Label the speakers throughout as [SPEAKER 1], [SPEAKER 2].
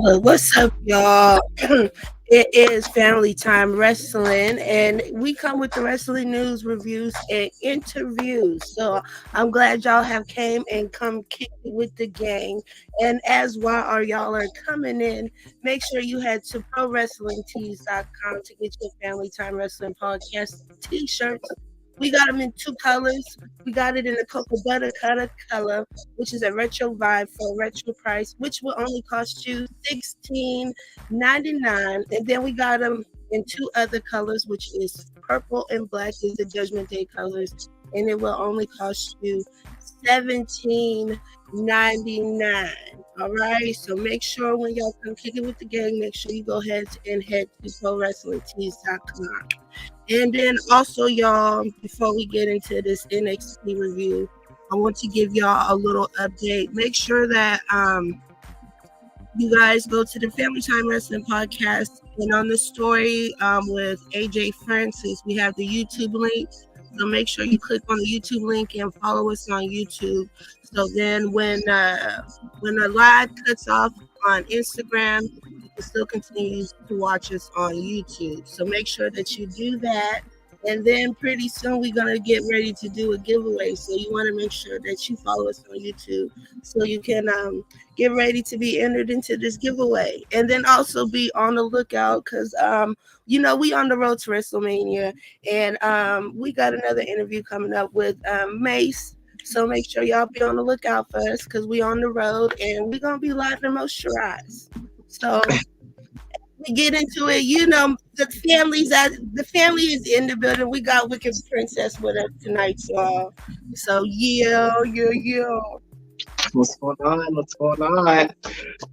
[SPEAKER 1] What's up, y'all? It is Family Time Wrestling, and we come with the wrestling news, reviews, and interviews. So I'm glad y'all have came and come kick it with the gang. And as while y'all are coming in, make sure you head to ProWrestlingTees.com to get your Family Time Wrestling Podcast t-shirts. We got them in two colors. We got it in the cocoa butter color, which is a retro vibe for a retro price, which will only cost you $16.99. And then we got them in two other colors, which is purple and black, is the Judgment Day colors, and it will only cost you $17.99. All right, so make sure when y'all come kick it with the gang, make sure you go ahead to ProWrestlingTees.com. And then also, y'all, before we get into this NXT review, I want to give y'all a little update. Make sure that you guys go to the Family Time Wrestling Podcast, and on the story with AJ Francis, we have the YouTube link. So make sure you click on the YouTube link and follow us on YouTube. So then when the live cuts off on Instagram, you can still continue to watch us on YouTube. So make sure that you do that. And then pretty soon we're going to get ready to do a giveaway. So you want to make sure that you follow us on YouTube so you can get ready to be entered into this giveaway. And then also be on the lookout because, we on the road to WrestleMania. And we got another interview coming up with Mace. So make sure y'all be on the lookout for us because we on the road and we're going to be live and moisturized. So we get into it, the family is in the building. We got Wicked Princess with us tonight, y'all. So yeah.
[SPEAKER 2] What's going on?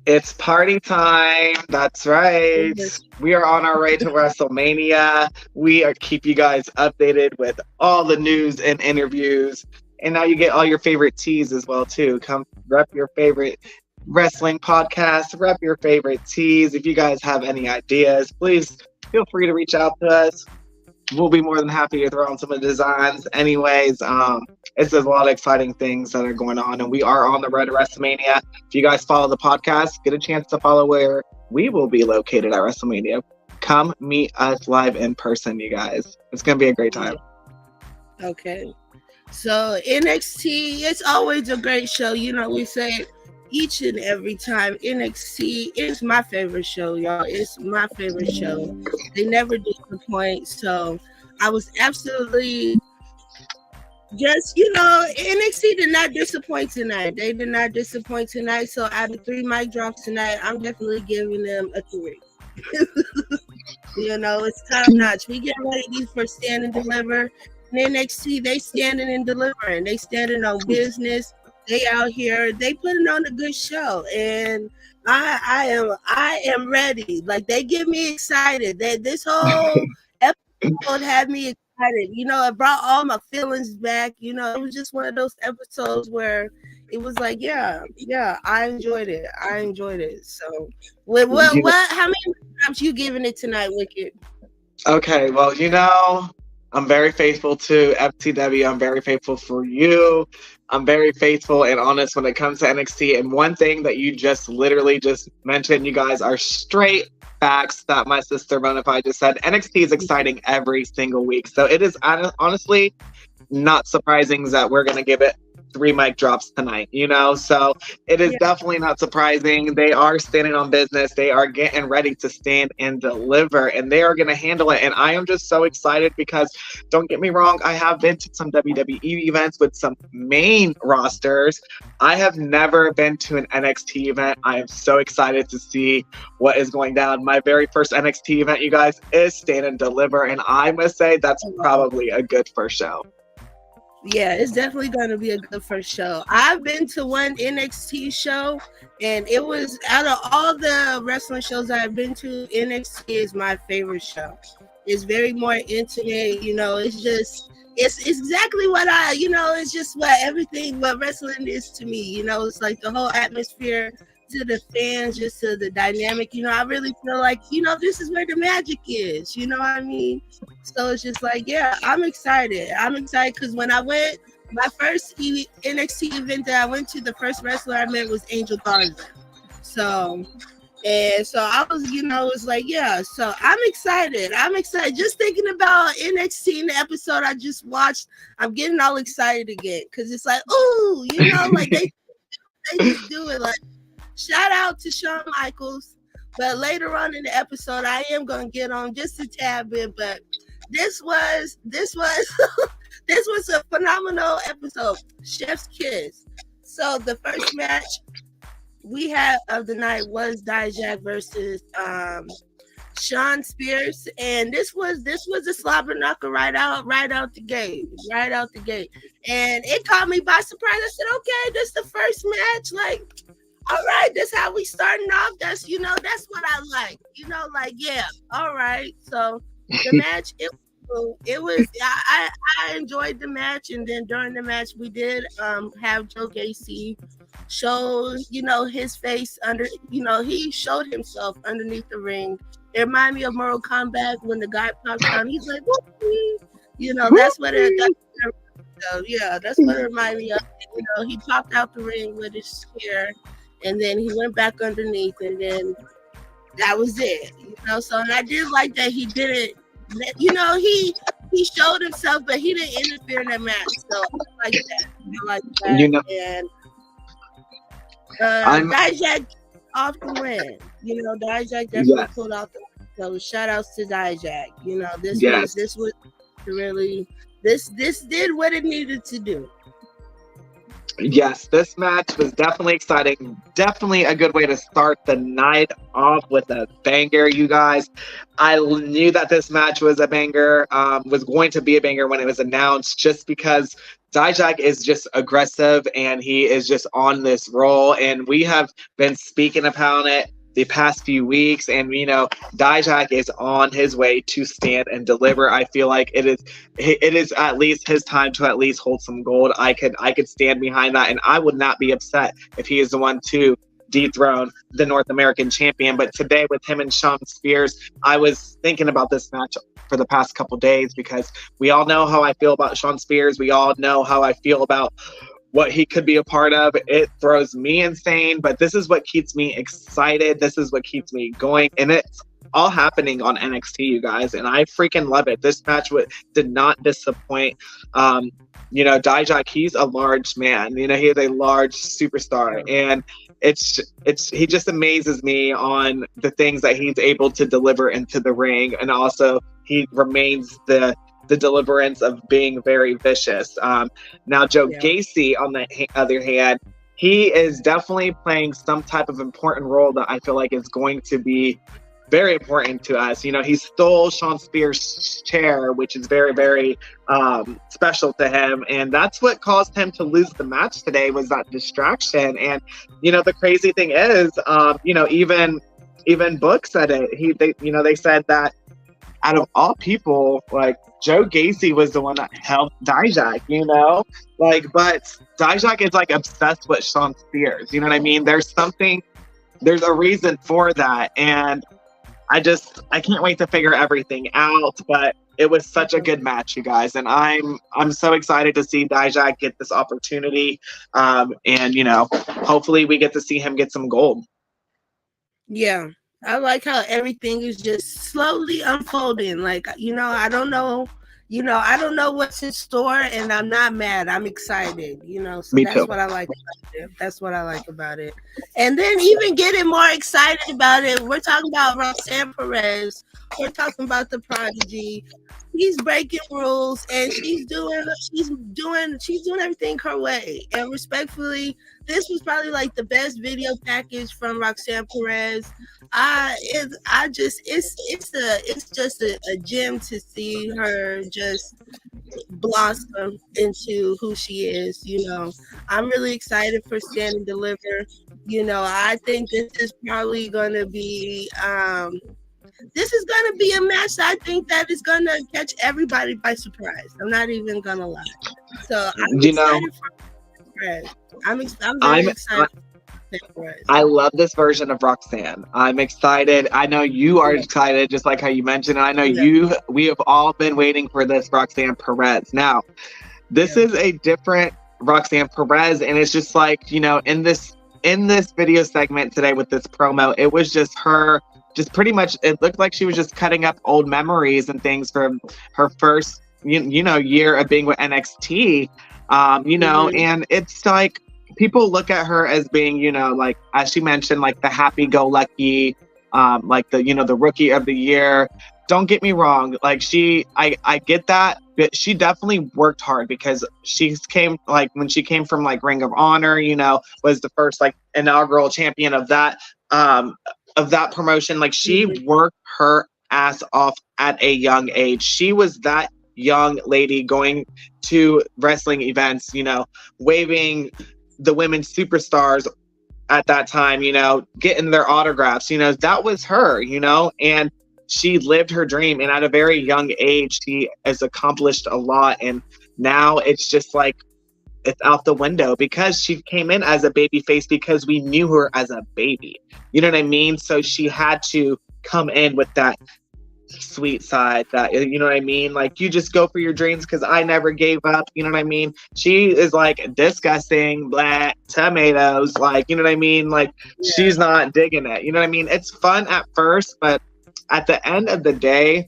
[SPEAKER 2] It's party time. That's right. We are on our way to WrestleMania. We keep you guys updated with all the news and interviews. And now you get all your favorite teas as well, too. Come rep your favorite wrestling podcast, rep your favorite teas. If you guys have any ideas, please feel free to reach out to us. We'll be more than happy to throw on some of the designs. Anyways, there's a lot of exciting things that are going on, and we are on the road to WrestleMania. If you guys follow the podcast, get a chance to follow where we will be located at WrestleMania. Come meet us live in person, you guys. It's going to be a great time.
[SPEAKER 1] Okay. So NXT, it's always a great show. We say each and every time. NXT is my favorite show, y'all. It's my favorite show. They never disappoint. So I was absolutely just, NXT did not disappoint tonight. They did not disappoint tonight. So out of 3 mic drops tonight, I'm definitely giving them a 3. It's top notch. We get ready for Stand and Deliver. And NXT, they standing and delivering. They standing on business. They out here. They putting on a good show, and I am ready. Like, they get me excited. This whole episode had me excited. It brought all my feelings back. It was just one of those episodes where it was like, yeah, I enjoyed it. So, how many times you giving it tonight, Wicked?
[SPEAKER 2] Okay, well, I'm very faithful to FTW. I'm very faithful for you. I'm very faithful and honest when it comes to NXT. And one thing that you just literally just mentioned, you guys, are straight facts that my sister Bonafide just said. NXT is exciting every single week. So it is honestly not surprising that we're going to give it 3 mic drops tonight, so it is definitely not surprising. They are standing on business. They are getting ready to stand and deliver, and they are going to handle it. And I am just so excited because, don't get me wrong, I have been to some WWE events with some main rosters. I have never been to an NXT event. I am so excited to see what is going down. My very first NXT event, you guys, is Stand and Deliver, and I must say that's probably a good first show.
[SPEAKER 1] Yeah, it's definitely going to be a good first show. I've been to one NXT show, and it was, out of all the wrestling shows I've been to, NXT is my favorite show. It's very more intimate, it's exactly what it's just what wrestling is to me. It's like the whole atmosphere, to the fans, just to the dynamic. I really feel like, this is where the magic is. You know what I mean? So it's just like, yeah, I'm excited. Because when I went, my first NXT event that I went to, the first wrestler I met was Angel Garza. So I was, it's like, yeah. So I'm excited. Just thinking about NXT in the episode I just watched, I'm getting all excited again. Because it's like, ooh, like they just do it. Like, shout out to Shawn Michaels. But later on in the episode, I am going to get on just a tad bit. But this was this was a phenomenal episode. Chef's kiss. So the first match we had of the night was Dijak versus Shawn Spears, and this was a slobber knocker right out the gate, and it caught me by surprise. I said, okay, this is the first match, like, all right, that's how we starting off. That's that's what I like. Yeah, all right. So the match, it was I enjoyed the match, and then during the match we did have Joe Gacy show his face under, he showed himself underneath the ring. It reminded me of Mortal Kombat when the guy pops down. He's like, whoopee. That's what it. That's what it reminded me of. He popped out the ring with his spear, and then he went back underneath, and then that was it. So, and I did like that he didn't. He showed himself, but he didn't interfere in that match. So I like that. And Dijak off the win. Dijak definitely pulled out the win. So shout outs to Dijak. This did what it needed to do.
[SPEAKER 2] Yes, this match was definitely exciting. Definitely a good way to start the night off with a banger, you guys. I knew that this match was a banger, was going to be a banger when it was announced, just because Dijak is just aggressive and he is just on this roll. And we have been speaking about it the past few weeks, and Dijak is on his way to stand and deliver. I feel like it is at least his time to at least hold some gold. I could stand behind that, and I would not be upset if he is the one to dethrone the North American champion. But today, with him and Shawn Spears, I was thinking about this match for the past couple days, because we all know how I feel about Shawn Spears. We all know how I feel about what he could be a part of. It throws me insane, but this is what keeps me excited. This is what keeps me going, and it's all happening on NXT, you guys, and I freaking love it. This match did not disappoint. Dijak, he's a large man. He is a large superstar, and it's he just amazes me on the things that he's able to deliver into the ring, and also he remains the deliverance of being very vicious. Now Joe Gacy, on the other hand, he is definitely playing some type of important role that I feel like is going to be very important to us. You know, he stole Sean Spears' chair, which is very, very special to him. And that's what caused him to lose the match today, was that distraction. And, you know, the crazy thing is, you know, even Book said it. They said that out of all people, like, Joe Gacy was the one that helped Dijak, you know? Like, but Dijak is like obsessed with Sean Spears. You know what I mean? There's a reason for that. And I can't wait to figure everything out, but it was such a good match, you guys, and I'm so excited to see Dijak get this opportunity, and you know, hopefully we get to see him get some gold.
[SPEAKER 1] Yeah, I like how everything is just slowly unfolding. Like, you know, I don't know what's in store, and I'm not mad. I'm excited, you know. So that's what I like about it. That's what I like about it. And then even getting more excited about it, we're talking about Roxanne Perez. We're talking about the Prodigy. She's breaking rules, and she's doing everything her way. And respectfully, this was probably like the best video package from Roxanne Perez. It's just a gem to see her just blossom into who she is. You know, I'm really excited for Stand and Deliver. You know, I think this is probably going to be a match that I think that is going to catch everybody by surprise. I'm not even going to lie. So I'm excited for Perez. I'm very excited.
[SPEAKER 2] I love this version of Roxanne. I'm excited. I know you are excited, just like how you mentioned. I know we have all been waiting for this Roxanne Perez. Now, this is a different Roxanne Perez, and it's just like, you know, in this video segment today with this promo, it was just her, just pretty much, it looked like she was just cutting up old memories and things from her first, year of being with NXT, and it's like, people look at her as being, you know, like, as she mentioned, like the happy-go-lucky, like the rookie of the year. Don't get me wrong, like I get that, but she definitely worked hard, because when she came from like Ring of Honor, you know, was the first like inaugural champion of that promotion. Like, she worked her ass off at a young age. She was that young lady going to wrestling events, you know, waving the women's superstars at that time, you know, getting their autographs, you know, that was her, you know, and she lived her dream. And at a very young age, she has accomplished a lot. And now it's just like, it's out the window, because she came in as a baby face because we knew her as a baby. You know what I mean? So she had to come in with that sweet side, that, you know what I mean, like, you just go for your dreams because I never gave up, you know what I mean. She is like disgusting black tomatoes, like, you know what I mean, like, she's not digging it, you know what I mean. It's fun at first, but at the end of the day,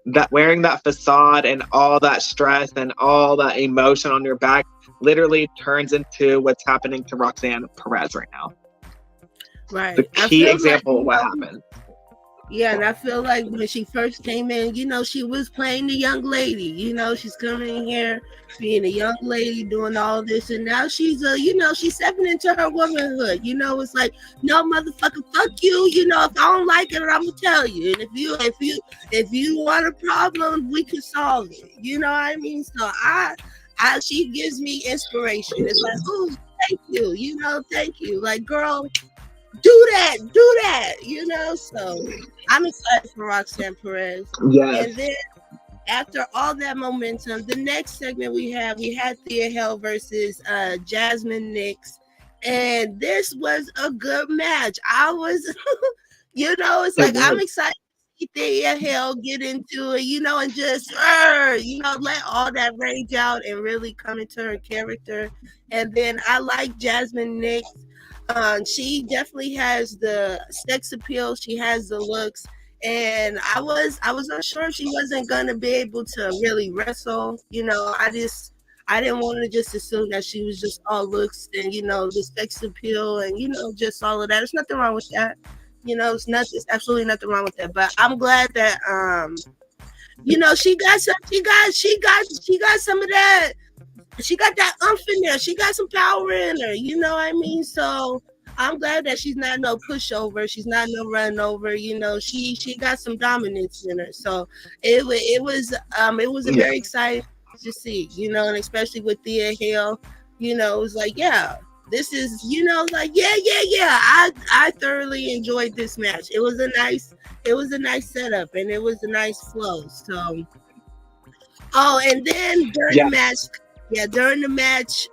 [SPEAKER 2] that wearing that facade and all that stress and all that emotion on your back literally turns into what's happening to Roxanne Perez right now.
[SPEAKER 1] Right.
[SPEAKER 2] The key example of what happened.
[SPEAKER 1] Yeah, and I feel like when she first came in, you know, she was playing the young lady. You know, she's coming in here being a young lady, doing all this, and now she's she's stepping into her womanhood. You know, it's like, no, motherfucker, fuck you. You know, if I don't like it, I'm gonna tell you. And if you want a problem, we can solve it. You know what I mean? So she gives me inspiration. It's like, oh, thank you. You know, thank you. Like, girl, do that, you know. So I'm excited for Roxanne Perez.
[SPEAKER 2] Yes.
[SPEAKER 1] And then after all that momentum, the next segment we had Thea Hale versus Jasmine Nix, and this was a good match. I was it's like, I'm excited to see Thea Hale get into it, you know, and just let all that rage out and really come into her character. And then I like Jasmine Nix. She definitely has the sex appeal. She has the looks, and I was unsure if she wasn't gonna be able to really wrestle. You know, I I didn't want to just assume that she was just all looks and, you know, the sex appeal and, you know, just all of that. There's nothing wrong with that. You know, it's absolutely nothing wrong with that. But I'm glad that you know, she got some of that. She got that umph in there. She got some power in her. You know what I mean? So I'm glad that she's not no pushover. She's not no run over. You know, she got some dominance in her. So it was a very exciting to see. You know, and especially with Thea Hale, you know, it was like, yeah, this is, you know, like yeah. I thoroughly enjoyed this match. It was a nice setup and it was a nice flow. So and then during the match,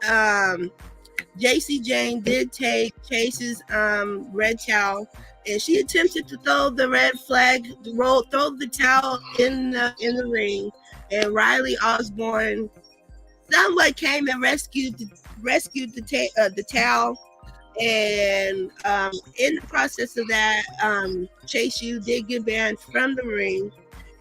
[SPEAKER 1] JC Jane did take Chase's red towel, and she attempted to throw the red flag, throw the towel in the ring, and Riley Osborne somewhat came and rescued the towel. And in the process of that, Chase U did get banned from the ring.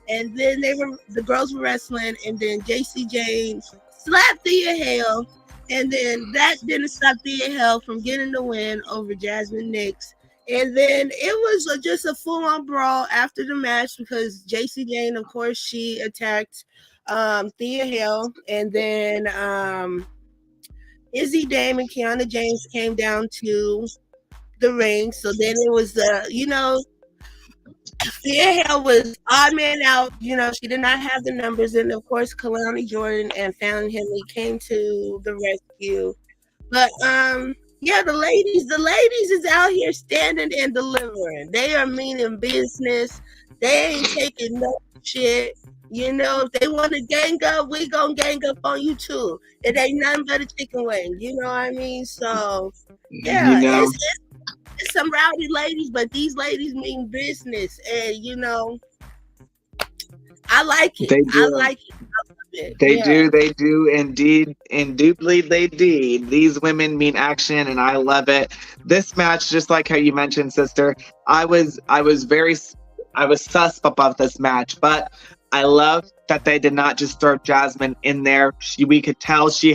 [SPEAKER 1] And then the girls were wrestling, and then JC Jane slapped Thea Hale, and then that didn't stop Thea Hale from getting the win over Jasmine Nix. And then it was just a full-on brawl after the match because JC Jane, of course, she attacked Thea Hale, and then Izzy Dame and Kiana James came down to the ring. So then it was you know, Thea Hale was odd man out. You know, she did not have the numbers. And of course, Kalani Jordan and Fallon Henley came to the rescue. But yeah, the ladies is out here standing and delivering. They are meaning business. They ain't taking no shit. You know, if they want to gang up, we gonna gang up on you too. It ain't nothing but a chicken wing. You know what I mean? So yeah,
[SPEAKER 2] you know,
[SPEAKER 1] it's some rowdy ladies, but these ladies mean business, and you know, I like it. I like it.
[SPEAKER 2] They do indeed, indubitably they do. These women mean action, and I love it. This match, just like how you mentioned, sister, I was sus about this match, but I love that they did not just throw Jasmine in there. We could tell she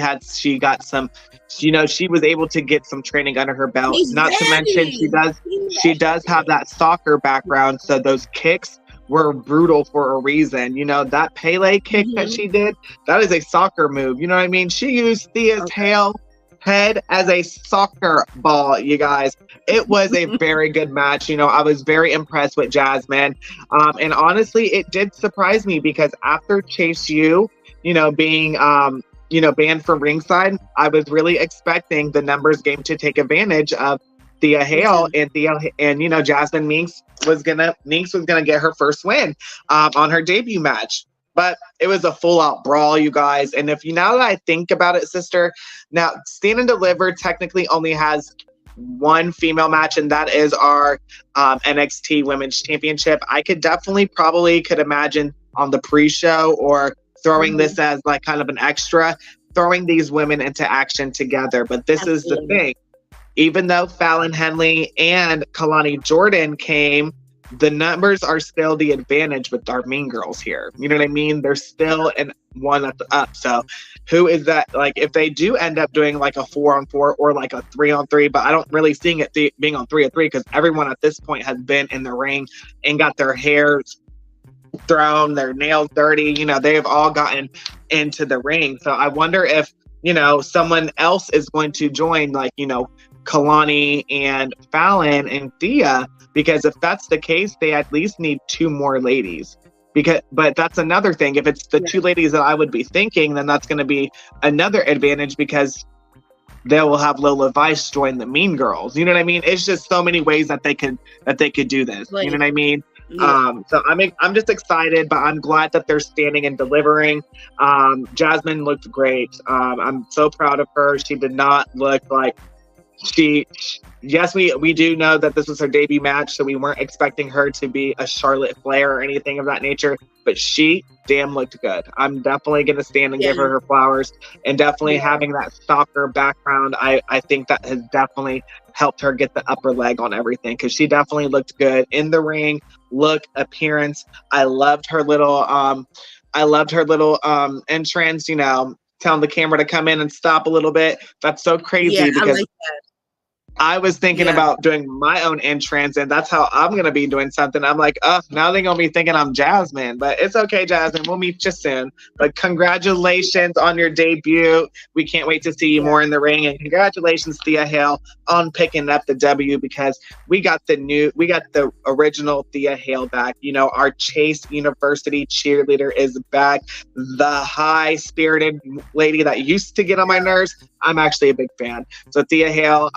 [SPEAKER 2] got some, you know, she was able to get some training under her belt. Not to mention she does have that soccer background, so those kicks were brutal for a reason. You know, that Pele kick that she did, that is a soccer move. You know what I mean? She used Thea's head as a soccer ball, you guys. It was a very good match. You know, I was very impressed with Jasmine. And honestly, it did surprise me because after Chase U, you know, being banned from ringside, I was really expecting the numbers game to take advantage of Thea Hale and you know, Jasmine Minx was gonna get her first win on her debut match. But it was a full-out brawl, you guys. And now that I think about it, sister, now Stand and Deliver technically only has one female match, and that is our NXT Women's Championship. I could probably imagine on the pre-show or throwing this as like kind of an extra, throwing these women into action together. But this is the thing. Even though Fallon Henley and Kalani Jordan came, the numbers are still the advantage with our Mean Girls here. You know what I mean? They're still one up. So who is that? Like, if they do end up doing like a 4-on-4 or like a 3-on-3, but I don't really seeing it being on 3-on-3 because everyone at this point has been in the ring and got their hair thrown, their nails dirty. You know, they've all gotten into the ring. So I wonder if, you know, someone else is going to join, like, you know, Kalani and Fallon and Thea, because if that's the case, they at least need 2 more ladies. But that's another thing. If it's the 2 ladies that I would be thinking, then that's going to be another advantage because they will have Lola Vice join the Mean Girls. You know what I mean? It's just so many ways that they could do this. You know what I mean? Yeah. So I'm just excited, but I'm glad that they're standing and delivering. Jasmine looked great. I'm so proud of her. She did not look like yes, we do know that this was her debut match, so we weren't expecting her to be a Charlotte Flair or anything of that nature, but she damn looked good. I'm definitely going to stand and give her flowers, and definitely having that soccer background, I think that has definitely helped her get the upper leg on everything, because she definitely looked good in the ring, look, appearance. I loved her little entrance, you know. telling the camera to come in and stop a little bit. That's so crazy
[SPEAKER 1] Yeah, I
[SPEAKER 2] because
[SPEAKER 1] like that.
[SPEAKER 2] I was thinking about doing my own entrance, and that's how I'm going to be doing something. I'm like, oh, now they're going to be thinking I'm Jasmine. But it's okay, Jasmine. We'll meet you soon. But congratulations on your debut. We can't wait to see you more in the ring. And congratulations, Thea Hale, on picking up the W, because we got the original Thea Hale back. You know, our Chase University cheerleader is back. The high-spirited lady that used to get on my nerves. I'm actually a big fan. So Thea Hale,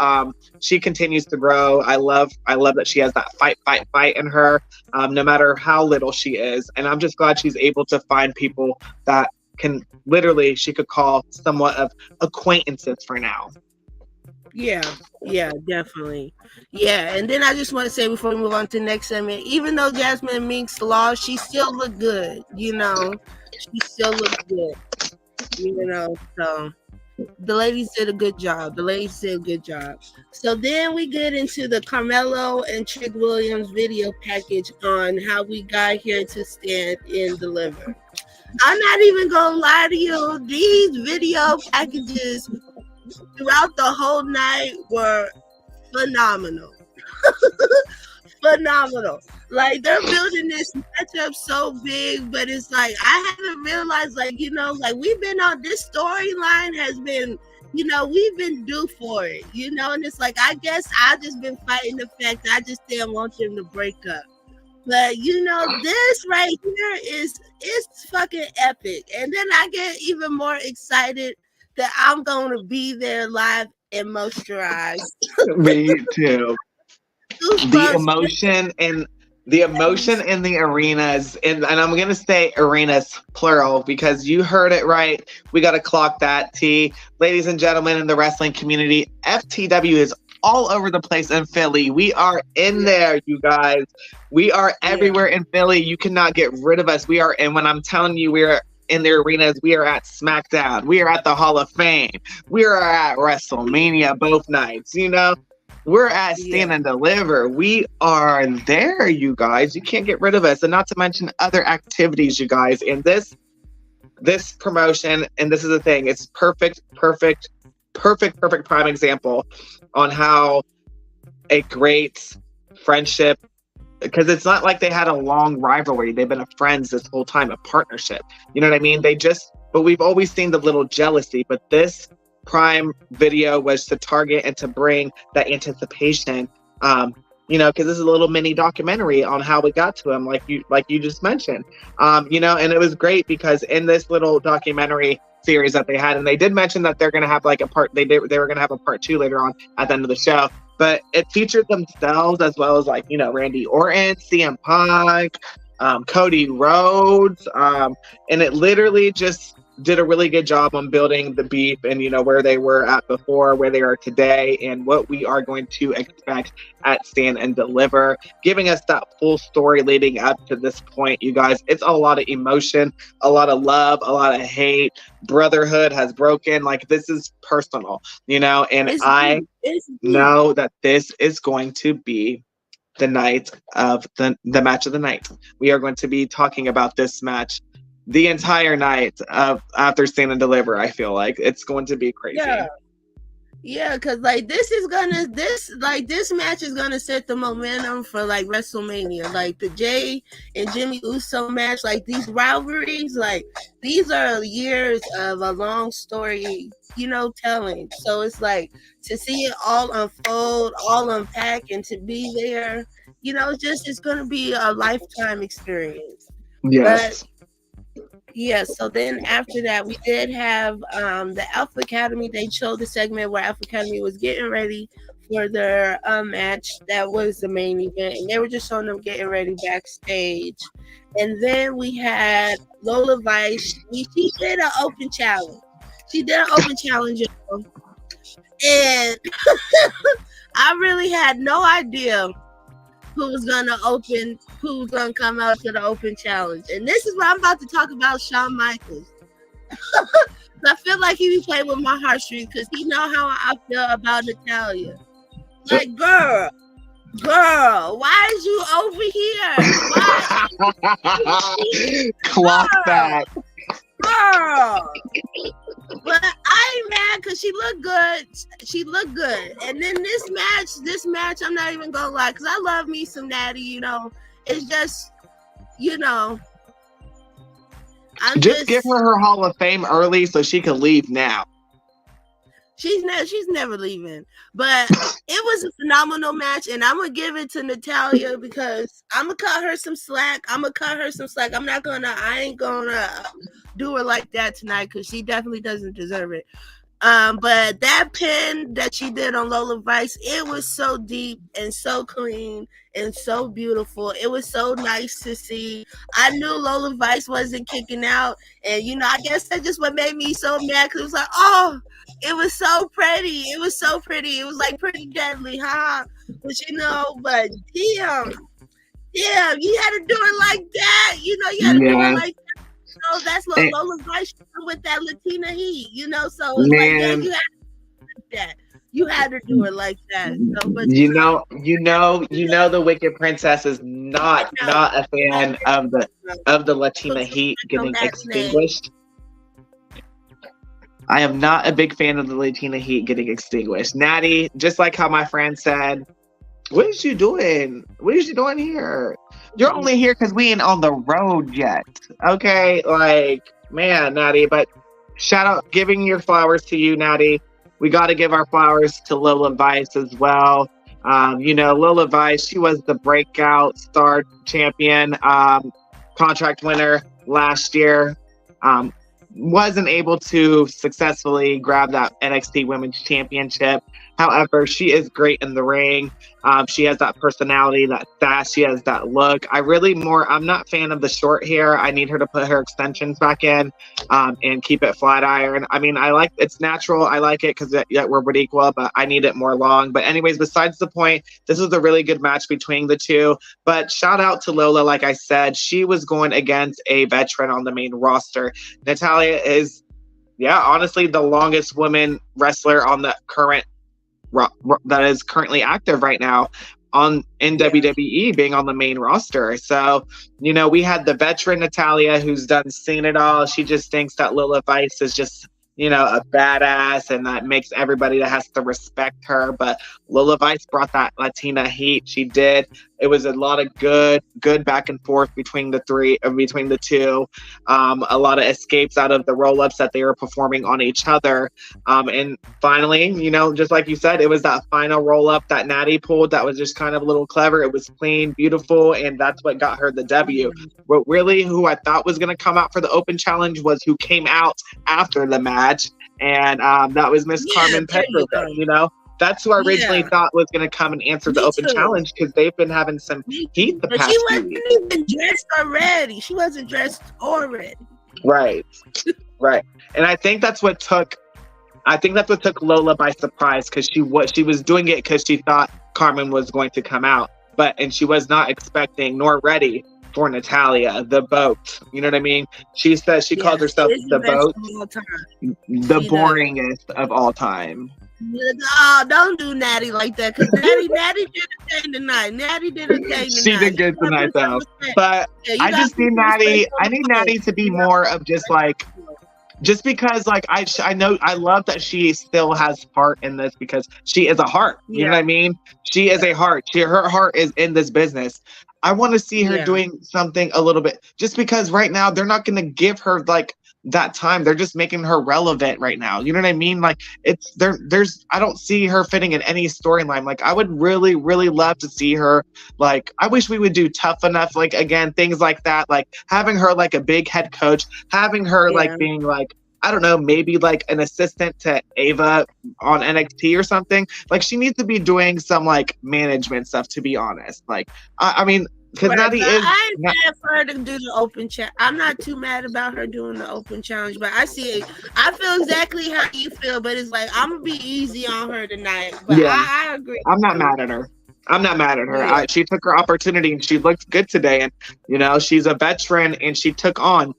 [SPEAKER 2] she continues to grow. I love that she has that fight in her, no matter how little she is. And I'm just glad she's able to find people that can literally, she could call somewhat of acquaintances for now.
[SPEAKER 1] Yeah, definitely. Yeah, and then I just want to say before we move on to the next segment, even though Jasmine Minks lost, she still looked good. You know, she still looked good. You know, so the ladies did a good job. So then we get into the Carmelo and Trick Williams video package on how we got here to stand and deliver. I'm not even gonna lie to you. These video packages throughout the whole night were phenomenal. Phenomenal. Like, they're building this matchup so big, but it's like I haven't realized, like, you know, like we've been on this storyline has been, you know, we've been due for it, you know, and it's like I guess I just been fighting the fact that I just didn't want them to break up. But you know, this right here it's fucking epic. And then I get even more excited that I'm gonna be there live and moisturized.
[SPEAKER 2] Me too. The emotion in the arenas, and I'm going to say arenas plural because you heard it right. We got to clock that T. Ladies and gentlemen in the wrestling community, FTW is all over the place in Philly. We are in there, you guys. We are everywhere in Philly. You cannot get rid of us. And when I'm telling you we are in the arenas, we are at SmackDown. We are at the Hall of Fame. We are at WrestleMania both nights, you know. We're at Stand and Deliver. We are there, you guys. You can't get rid of us. And not to mention other activities, you guys. And this promotion, and this is the thing, it's perfect prime example on how a great friendship, because it's not like they had a long rivalry. They've been friends this whole time, a partnership. You know what I mean? But we've always seen the little jealousy. But this Prime video was to target and to bring that anticipation, you know, because this is a little mini documentary on how we got to him, like you just mentioned, you know, and it was great because in this little documentary series that they had, and they did mention that they're going to have like they were going to have a part 2 later on at the end of the show, but it featured themselves as well as, like, you know, Randy Orton, CM Punk, Cody Rhodes, and it literally just did a really good job on building the beef and, you know, where they were at before, where they are today, and what we are going to expect at Stand and Deliver, giving us that full story leading up to this point, you guys. It's a lot of emotion, a lot of love, a lot of hate. Brotherhood has broken. Like, this is personal, you know, and I know that this is going to be the night of the match of the night. We are going to be talking about this match the entire night of after Stand and Deliver. I feel like it's going to be crazy.
[SPEAKER 1] Yeah, because like this match is gonna set the momentum for like WrestleMania. Like the Jay and Jimmy Uso match, like these rivalries, like these are years of a long story, you know, telling. So it's like to see it all unfold, all unpack, and to be there, you know, it's gonna be a lifetime experience.
[SPEAKER 2] Yes.
[SPEAKER 1] So then after that, we did have the Alpha Academy. They showed the segment where Alpha Academy was getting ready for their match. That was the main event, and they were just showing them getting ready backstage. And then we had Lola Vice. She did an open challenge. Y'all. And I really had no idea who was gonna come out to the open challenge. And this is what I'm about to talk about, Shawn Michaels. I feel like he be playing with my heartstrings because he know how I feel about Natalia. Like, girl, why is you over here?
[SPEAKER 2] Clock that.
[SPEAKER 1] Girl. But I ain't mad because she looked good. She looked good. And then this match, I'm not even gonna lie, because I love me some Natty, you know. It's just, you know,
[SPEAKER 2] just give her Hall of Fame early so she can leave now.
[SPEAKER 1] She's never leaving. But it was a phenomenal match, and I'm gonna give it to Natalya because I'm gonna cut her some slack. I ain't gonna do her like that tonight because she definitely doesn't deserve it. But that pin that she did on Lola Vice, it was so deep and so clean and so beautiful. It was so nice to see. I knew Lola Vice wasn't kicking out, and you know, I guess that's just what made me so mad because it was like, oh, it was so pretty. It was so pretty. It was like pretty deadly, huh? But you know, but damn, you had to do it like that. You know, you had to do it like that. So that's what Lola Vice with that Latina heat, you know. So it's like, yeah, you had to do it like that. You had to do it like that. So, but
[SPEAKER 2] you know, the Wicked Princess is not a fan of the Latina heat getting extinguished. I am not a big fan of the Latina heat getting extinguished. Natty, just like how my friend said, what is you doing? What is you doing here? You're only here because we ain't on the road yet. Okay? Like, man, Natty, but shout out, giving your flowers to you, Natty. We got to give our flowers to Lola Vice as well. You know, Lola Vice, she was the breakout star champion, contract winner last year. Wasn't able to successfully grab that NXT Women's Championship. However, she is great in the ring. She has that personality, that sass. She has that look. I'm not a fan of the short hair. I need her to put her extensions back in and keep it flat iron. I mean, it's natural. I like it because we're equal, but I need it more long. But anyways, besides the point, this was a really good match between the two. But shout out to Lola. Like I said, she was going against a veteran on the main roster. Natalya is, honestly, the longest woman wrestler on the current that is currently active right now in WWE, being on the main roster. So, you know, we had the veteran Natalya who's seen it all. She just thinks that Lola Vice is just, you know, a badass, and that makes everybody that has to respect her. But Lola Vice brought that Latina heat. She did. It was a lot of good back and forth between the two. A lot of escapes out of the roll-ups that they were performing on each other. And finally, you know, just like you said, it was that final roll-up that Natty pulled that was just kind of a little clever. It was clean, beautiful, and that's what got her the W. But really, who I thought was going to come out for the open challenge was who came out after the match, and that was Miss Carmen Petrovic, you know? That's who I originally thought was going to come and answer the open challenge, because they've been having some heat the past few weeks.
[SPEAKER 1] She wasn't even dressed already. She wasn't dressed already.
[SPEAKER 2] Right. And I think that's what took Lola by surprise, because she was doing it because she thought Carmen was going to come out, and she was not expecting nor ready for Natalya, the boat. You know what I mean? She says she calls herself the boat, the boringest of all time.
[SPEAKER 1] Oh, don't do Natty like that, because Natty did a thing tonight.
[SPEAKER 2] She did good tonight, though. But I just need Natty. I need Natty to be more of just like, just because, like, I know, I love that she still has heart in this, because she is a heart. You know what I mean? She is a heart. Her heart is in this business. I want to see her doing something a little bit, just because right now they're not going to give her like that time. They're just making her relevant right now. You know what I mean? Like, I don't see her fitting in any storyline. Like, I would really, really love to see her. Like, I wish we would do Tough Enough. Like, again, things like that. Like having her like a big head coach, having her like being like, I don't know, maybe like an assistant to Ava on NXT or something. Like, she needs to be doing some like management stuff, to be honest. Like, I mean, because Natty is.
[SPEAKER 1] I ain't mad for her to do the open challenge. I'm not too mad about her doing the open challenge, but I see it. I feel exactly how you feel, but it's like, I'm gonna be easy on her tonight. But I agree.
[SPEAKER 2] I'm not mad at her. Yeah. She took her opportunity and she looked good today. And you know, she's a veteran, and she took on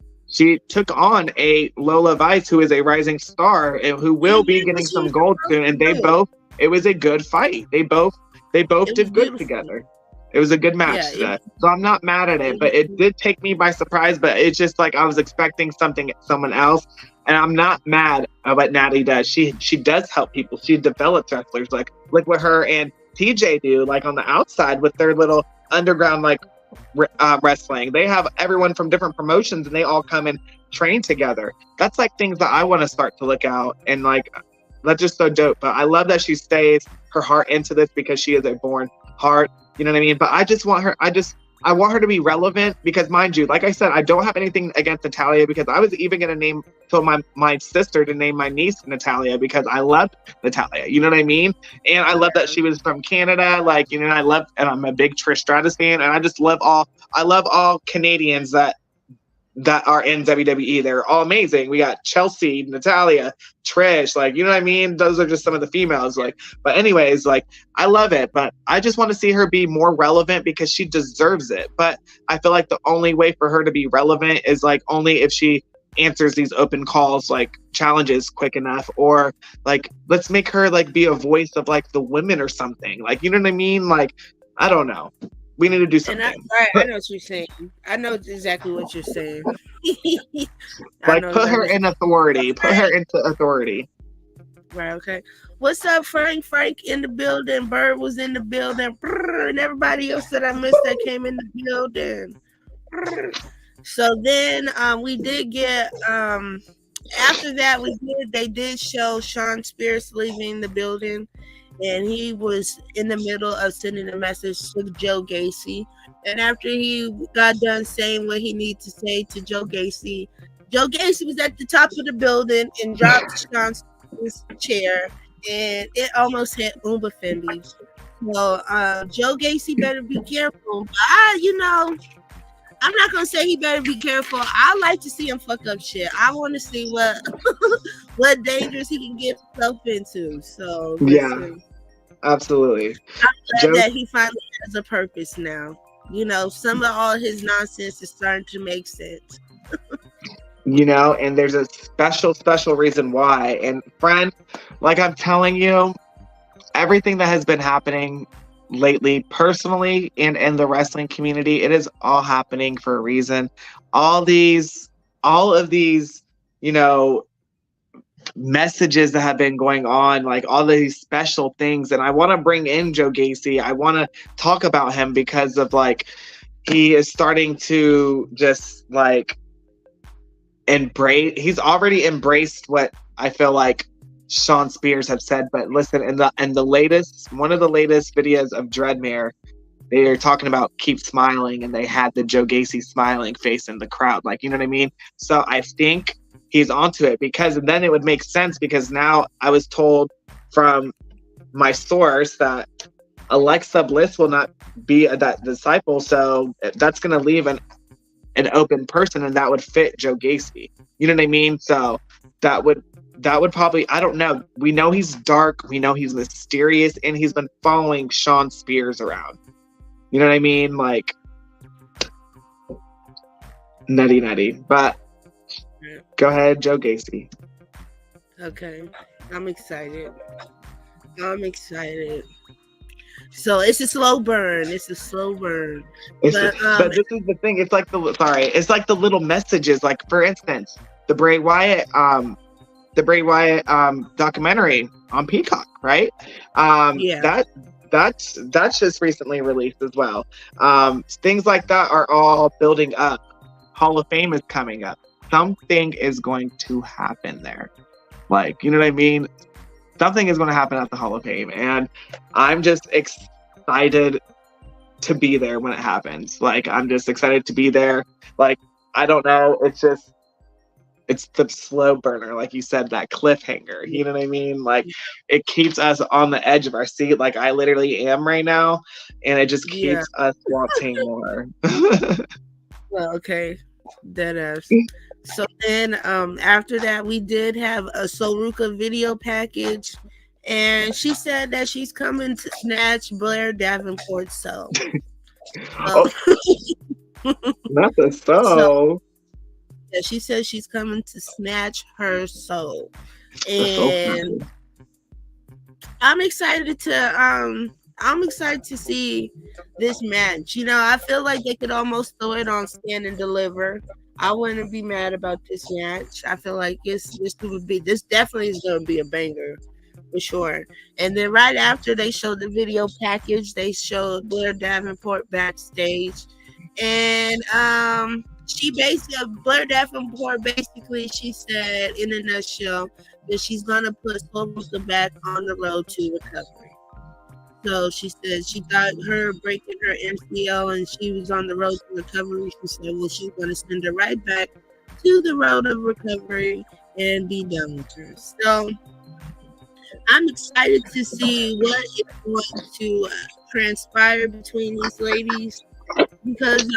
[SPEAKER 2] a Lola Vice, who is a rising star and who will be getting some gold soon. And it was a good fight. They both did good together. It was a good match today. So I'm not mad at it, but it did take me by surprise. But it's just like, I was expecting someone else. And I'm not mad at what Natty does. She does help people. She develops wrestlers. Like what her and TJ do, like on the outside with their little underground like wrestling. They have everyone from different promotions and they all come and train together. That's like things that I want to start to look out, and like that's just so dope. But I love that she stays her heart into this because she is a born heart. You know what I mean? But I just want her. I want her to be relevant because, mind you, like I said, I don't have anything against Natalia, because I was even going to tell my sister to name my niece Natalia because I love Natalia. You know what I mean? And I love that she was from Canada. Like, you know, and I'm a big Trish Stratus fan, and I love all Canadians that are in WWE. They're all amazing. We got Chelsea, Natalia, Trish, like, you know what I mean? Those are just some of the females. Like, but anyways, like, I love it, but I just want to see her be more relevant because she deserves it. But I feel like the only way for her to be relevant is like only if she answers these open calls, like challenges quick enough, or like, let's make her like be a voice of like the women or something. Like, you know what I mean? Like, I don't know. We need to do something.
[SPEAKER 1] I know what you're saying. I know exactly what you're saying.
[SPEAKER 2] Like, put her in authority. Put her into authority.
[SPEAKER 1] Right, okay. What's up, Frank? Frank in the building. Bird was in the building. And everybody else that I missed that came in the building. So then we did get... after that, they did show Sean Spears leaving the building. And he was in the middle of sending a message to Joe Gacy. And after he got done saying what he needed to say to Joe Gacy was at the top of the building and dropped Sean's chair. And it almost hit Umba Fendi. So Joe Gacy better be careful. I'm not going to say he better be careful. I like to see him fuck up shit. I want to see what dangers he can get himself into. So listen,
[SPEAKER 2] absolutely.
[SPEAKER 1] I'm glad that he finally has a purpose now. You know, some of all his nonsense is starting to make sense.
[SPEAKER 2] You know, and there's a special reason why. And friend, like I'm telling you, everything that has been happening lately, personally and in the wrestling community, it is all happening for a reason. All of these, you know, messages that have been going on, like all these special things. And I want to bring in Joe Gacy. I want to talk about him because of like, he is starting to just like he's already embraced what I feel like Sean Spears have said. But listen, in the latest, one of the latest videos of Dreadmere, they are talking about keep smiling, and they had the Joe Gacy smiling face in the crowd. Like, you know what I mean? So I think he's onto it, because then it would make sense, because now I was told from my source that Alexa Bliss will not be that disciple. So that's going to leave an open person, and that would fit Joe Gacy. You know what I mean? So that would probably, I don't know. We know he's dark. We know he's mysterious, and he's been following Sean Spears around. You know what I mean? Like, nutty. But go ahead, Joe Gacy.
[SPEAKER 1] Okay. I'm excited. So it's a slow burn. But this is
[SPEAKER 2] the thing. It's like the little messages. Like, for instance, the Bray Wyatt documentary on Peacock, right? That's just recently released as well. Things like that are all building up. Hall of Fame is coming up. Something is going to happen there. Like, you know what I mean? Something is going to happen at the Hall of Fame, and I'm just excited to be there when it happens. Like, I'm just excited to be there. Like, I don't know. It's the slow burner, like you said, that cliffhanger. You know what I mean? Like, it keeps us on the edge of our seat, like I literally am right now, and it just keeps us wanting more.
[SPEAKER 1] Well, okay, deadass. So then, after that, we did have a Soruka video package, and she said that she's coming to snatch Blair Davenport's soul.
[SPEAKER 2] Not the soul.
[SPEAKER 1] Yeah, she says she's coming to snatch her soul, and I'm excited to I'm excited to see this match. You know, I feel like they could almost throw it on Stand and Deliver. I wouldn't be mad about this match. I feel like this definitely is gonna be a banger for sure. And then right after they showed the video package, they showed Blair Davenport backstage, and Blair Davenport basically she said in a nutshell that she's gonna put Slovakia back on the road to recovery. So she said she got her breaking her MCL and she was on the road to recovery. She said, well, she's going to send her right back to the road of recovery and be done with her. So I'm excited to see what is going to transpire between these ladies because,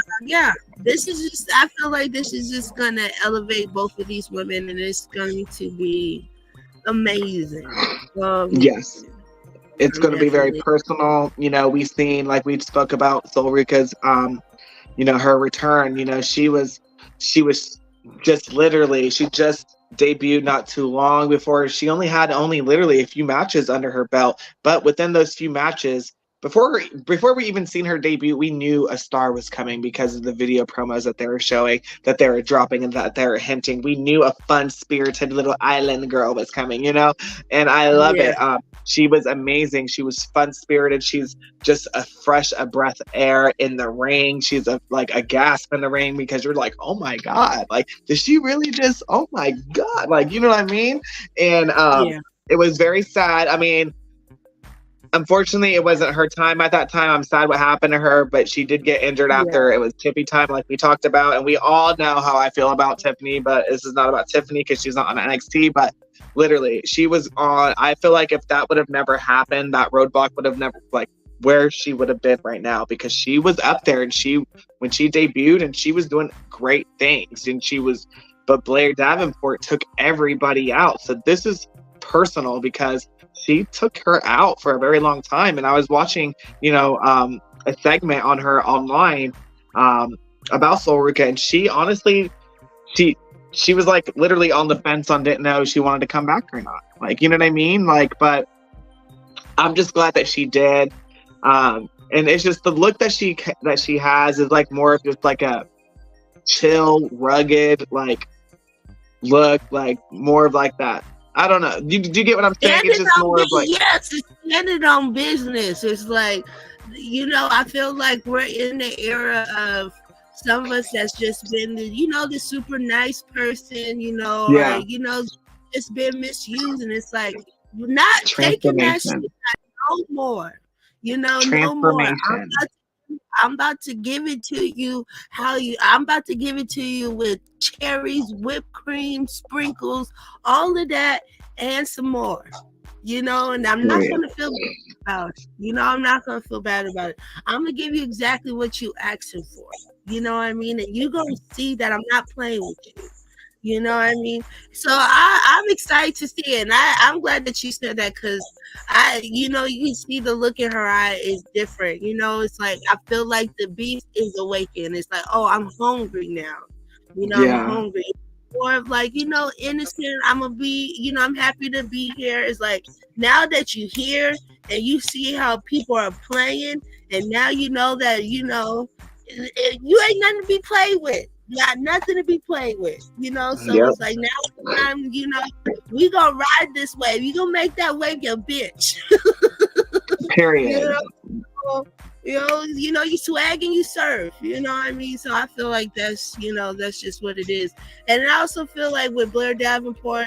[SPEAKER 1] this is just, I feel like this is just going to elevate both of these women and it's going to be amazing.
[SPEAKER 2] Yes. It's going to be very personal. You know, we've seen, like we spoke about Solrika's, her return. You know, she was just literally, she just debuted not too long before. She had literally a few matches under her belt. But within those few matches, before we even seen her debut, we knew a star was coming because of the video promos that they were showing, that they were dropping, and that they were hinting. We knew a fun, spirited little island girl was coming, you know? And I love it. She was amazing. She was fun-spirited. She's just a breath of air in the ring. She's a gasp in the ring because you're like, oh my God. Like, did she really just, oh my God. Like, you know what I mean? And it was very sad. I mean, unfortunately, it wasn't her time at that time. I'm sad what happened to her, but she did get injured after. It was Tiffany time, like we talked about. And we all know how I feel about Tiffany, but this is not about Tiffany because she's not on NXT. But literally, she was on. I feel like if that would have never happened, that roadblock would have never, where she would have been right now, because she was up there and when she debuted and she was doing great things. But Blair Davenport took everybody out. So this is personal because she took her out for a very long time. And I was watching, a segment on her online about Solrika, and she honestly, she was literally on the fence on didn't know if she wanted to come back or not. You know what I mean? But I'm just glad that she did. And it's just the look that she has is more of just a chill, rugged, look, more of that. I don't know. Do you get what I'm saying? It's just more of
[SPEAKER 1] yes, it's standing on business. It's I feel like we're in the era of some of us that's just been the super nice person, or it's been misused, and it's not taking that shit no more. No more. I'm about to give it to you I'm about to give it to you with cherries, whipped cream, sprinkles, all of that, and some more. And I'm not going to feel bad about it. I'm not going to feel bad about it. I'm going to give you exactly what you asking for. You know what I mean? And you're going to see that I'm not playing with you. You know what I mean? So I'm excited to see it. And I'm glad that you said that because you can see the look in her eye is different. It's I feel like the beast is awakened. It's oh, I'm hungry now. I'm hungry. More of innocent. I'm going to be, I'm happy to be here. It's now that you're here and you see how people are playing, and now you know that, you ain't nothing to be played with. Got nothing to be played with, so it's now time, we gonna ride this wave. You gonna make that wave your bitch.
[SPEAKER 2] Period.
[SPEAKER 1] You swag and you serve. You know what I mean? So I feel like that's just what it is. And I also feel like with Blair Davenport,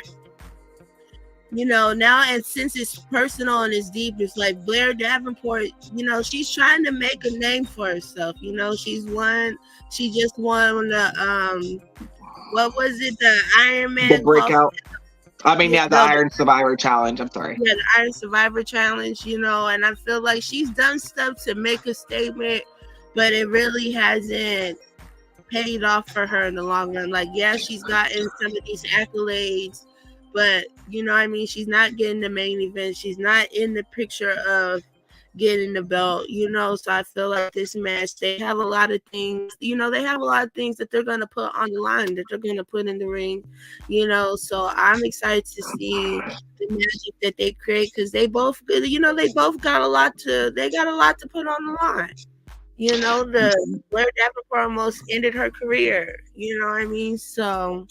[SPEAKER 1] now, and since it's personal and it's deep, it's Blair Davenport, she's trying to make a name for herself. She just won the what was it, the Iron Man,
[SPEAKER 2] the breakout. The Iron Survivor Challenge. I'm sorry.
[SPEAKER 1] Yeah, the Iron Survivor Challenge, and I feel like she's done stuff to make a statement, but it really hasn't paid off for her in the long run. She's gotten some of these accolades, but she's not getting the main event. She's not in the picture of getting the belt, so I feel like this match, they have a lot of things, they have a lot of things that they're going to put on the line, that they're going to put in the ring, so I'm excited to see the magic that they create, because they both got a lot to put on the line. The Blair Davenport almost ended her career, you know what I mean? So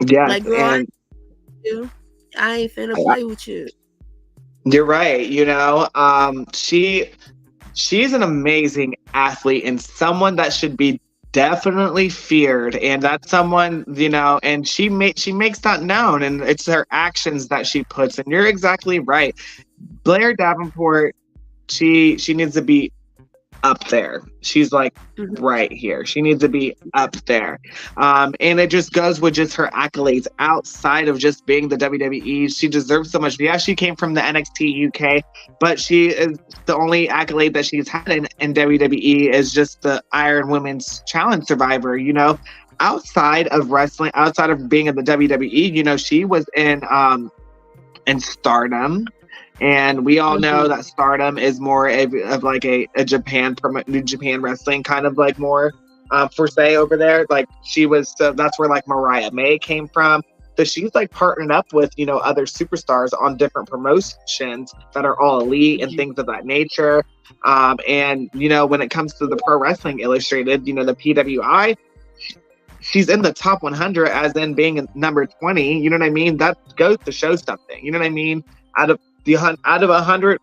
[SPEAKER 2] yes,
[SPEAKER 1] like, girl,
[SPEAKER 2] and
[SPEAKER 1] I ain't finna play with you.
[SPEAKER 2] You're right. She's an amazing athlete and someone that should be definitely feared. And that's someone, and she makes that known, and it's her actions that she puts. And you're exactly right. Blair Davenport, she needs to be up there. She's like right here. She needs to be up there. And it just goes with just her accolades outside of just being the WWE. She deserves so much. Yeah, she came from the NXT UK, but she is the only accolade that she's had in WWE is just the Iron Women's Challenge Survivor. Outside of wrestling, outside of being in the WWE, she was in Stardom. And we all know that Stardom is more of like a New Japan wrestling kind of like more for say over there. Like that's where like Mariah May came from. So she's like partnered up with, other superstars on different promotions that are all elite and things of that nature. And, when it comes to the Pro Wrestling Illustrated, the PWI, she's in the top 100 as in being number 20. You know what I mean? That goes to show something. You know what I mean? Out of 100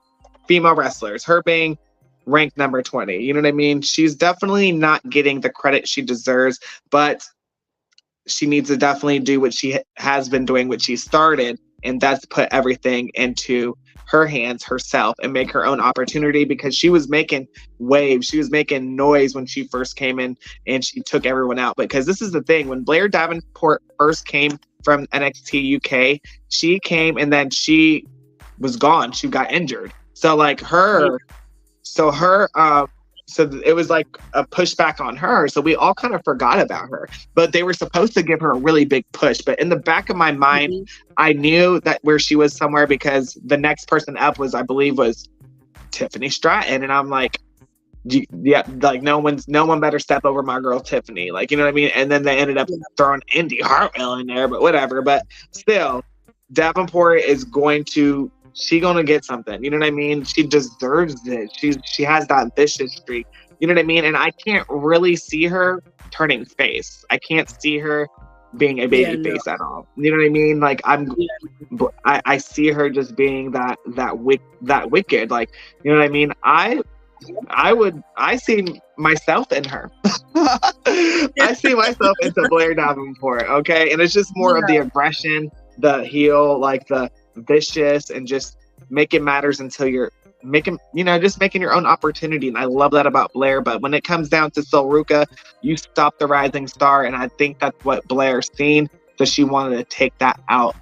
[SPEAKER 2] female wrestlers, her being ranked number 20. You know what I mean? She's definitely not getting the credit she deserves, but she needs to definitely do what she has been doing, what she started, and that's put everything into her hands herself and make her own opportunity, because she was making waves. She was making noise when she first came in and she took everyone out. Because this is the thing, when Blair Davenport first came from NXT UK, she came and then she was gone. She got injured. So it was like a pushback on her. So we all kind of forgot about her, but they were supposed to give her a really big push. But in the back of my mind, I knew that where she was somewhere, because the next person up was Tiffany Stratton. And I'm like, yeah, like no one better step over my girl Tiffany. Like, you know what I mean? And then they ended up throwing Indy Hartwell in there, but whatever. But still, Davenport is going to get something. You know what I mean? She deserves it. She has that vicious streak. You know what I mean? And I can't really see her turning face. I can't see her being a baby face at all. You know what I mean? Like I see her just being that wicked. Like, you know what I mean? I see myself in her. I see myself into Blair Davenport. Okay, and it's just more of the aggression, the heel, like the vicious, and just making matters until you're making your own opportunity. And I love that about Blair. But when it comes down to Sol Ruca, you stop the rising star, and I think that's what Blair's seen. So she wanted to take that out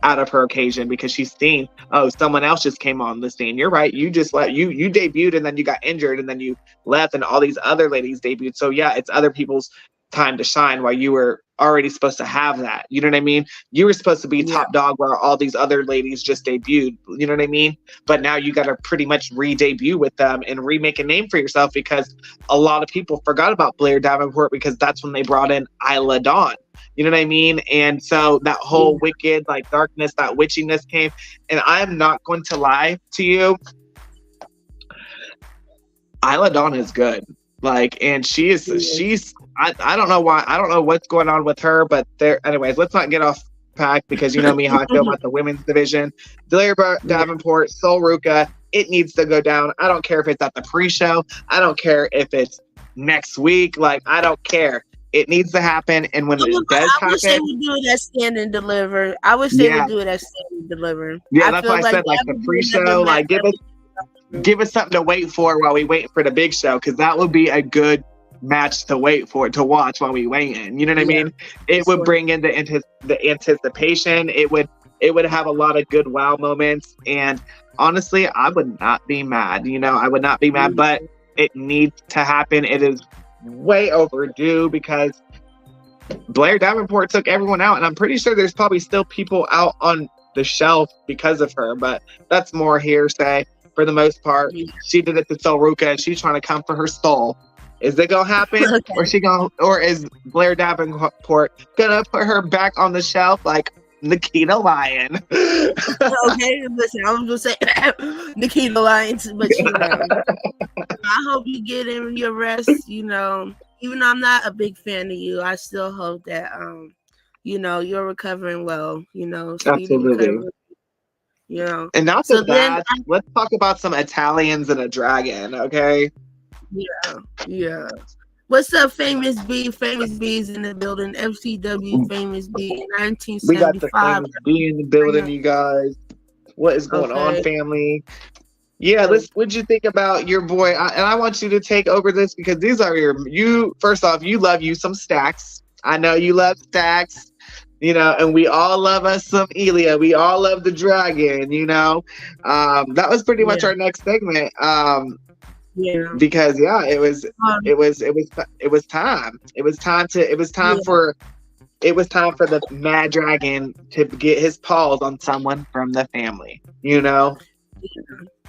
[SPEAKER 2] of her occasion, because she's seen, someone else just came on the scene. You're right. You just you debuted and then you got injured and then you left, and all these other ladies debuted. So yeah, it's other people's time to shine while you were already supposed to have that. You know what I mean? You were supposed to be top dog where all these other ladies just debuted. You know what I mean? But now you got to pretty much re-debut with them and remake a name for yourself, because a lot of people forgot about Blair Davenport, because that's when they brought in Isla Dawn. You know what I mean? And so that whole wicked, like darkness, that witchiness came. And I'm not going to lie to you, Isla Dawn is good. Like, and she's I don't know why. I don't know what's going on with her, but anyways, let's not get off track, because you know me, how I feel about the women's division. Blair Davenport, Sol Ruca, it needs to go down. I don't care if it's at the pre-show. I don't care if it's next week. Like, I don't care. It needs to happen. And when it does happen,
[SPEAKER 1] I wish they would do that stand and deliver. I wish they would do that stand and deliver.
[SPEAKER 2] Yeah, that's why I said, like, the pre-show, like, give us something to wait for while we wait for the big show, because that would be a good match to watch while we wait in. You know what I mean? It would bring in the anticipation. It would have a lot of good wow moments. And honestly, I would not be mad. I would not be mad, but it needs to happen. It is way overdue, because Blair Davenport took everyone out, and I'm pretty sure there's probably still people out on the shelf because of her, but that's more hearsay. for the most part.
[SPEAKER 1] Yeah.
[SPEAKER 2] She did it to Sol Ruka, and she's trying to come for her soul. Is it gonna happen,
[SPEAKER 1] Okay.
[SPEAKER 2] or is Blair Davenport gonna put her back on the shelf like Nikita Lyon?
[SPEAKER 1] Okay, listen, I was gonna say Nikita Lyons, but I hope you get in your rest. Even though I'm not a big fan of you, I still hope that you're recovering well. Speedy
[SPEAKER 2] Absolutely.
[SPEAKER 1] recovery.
[SPEAKER 2] And not
[SPEAKER 1] So
[SPEAKER 2] just
[SPEAKER 1] then,
[SPEAKER 2] that, let's talk about some Italians and a dragon, okay?
[SPEAKER 1] yeah. What's up, Famous B? Famous B is in the building. FCW Famous B,
[SPEAKER 2] We got the
[SPEAKER 1] 1975.
[SPEAKER 2] famous B in the building, you guys. What is going on,
[SPEAKER 1] Okay.
[SPEAKER 2] family? Yeah, what'd you think about your boy? And I want you to take over this because these are first off, you love you some Stacks. I know you love Stacks, and we all love us some Elia. We all love the dragon, that was pretty much our next segment.
[SPEAKER 1] Yeah.
[SPEAKER 2] Because it was time. It was time for the Mad Dragon to get his paws on someone from the family,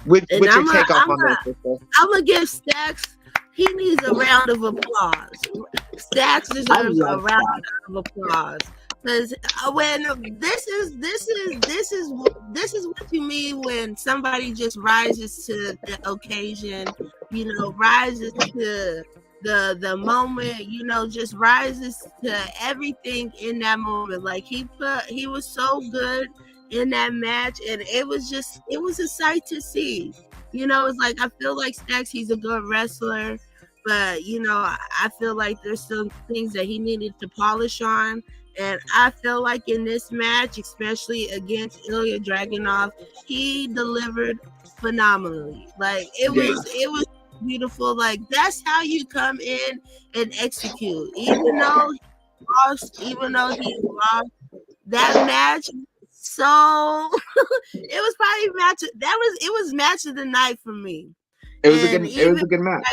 [SPEAKER 2] What's your take off on this, sister?
[SPEAKER 1] I'm gonna give Stacks. He needs a round of applause. Stacks deserves a round of applause because when this is what you mean when somebody just rises to the occasion, rises to the moment, just rises to everything in that moment. Like he was so good in that match, and it was a sight to see. It's like I feel like Stacks, he's a good wrestler, but I feel like there's some things that he needed to polish on. And I feel like in this match, especially against Ilya Dragunov, he delivered phenomenally. Like it was beautiful. Like that's how you come in and execute. Even though he lost that match, so it was probably it was match of the night for me.
[SPEAKER 2] It was a good match.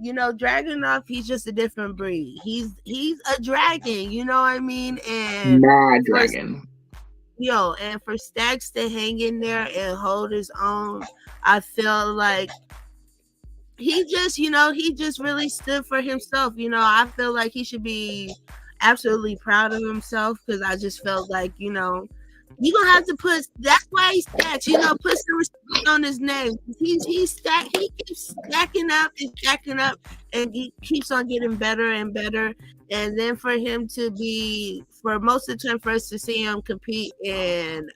[SPEAKER 1] Dragunov, he's just a different breed. He's a dragon, you know what I mean? And
[SPEAKER 2] Mad Dragon.
[SPEAKER 1] And for Stacks to hang in there and hold his own, I feel like he just really stood for himself. I feel like he should be absolutely proud of himself because I just felt like, you're gonna have to that's why he Stacks, put some respect on his name. He keeps stacking up and he keeps on getting better and better. And then for him to be, for most of the time, for us to see him compete in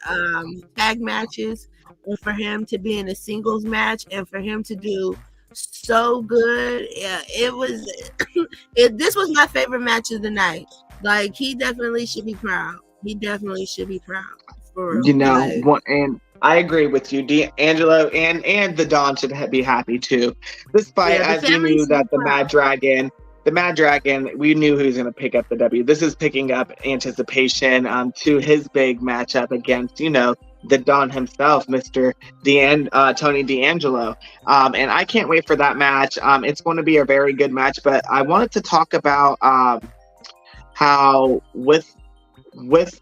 [SPEAKER 1] tag matches, and for him to be in a singles match, and for him to do so good, it was this was my favorite match of the night. Like he definitely should be proud.
[SPEAKER 2] And I agree with you, D'Angelo, and the Don should be happy too. Despite, as we knew that the Mad Dragon, we knew he was going to pick up the W. This is picking up anticipation to his big matchup against, the Don himself, Mr. Tony D'Angelo. And I can't wait for that match. It's going to be a very good match, but I wanted to talk about how with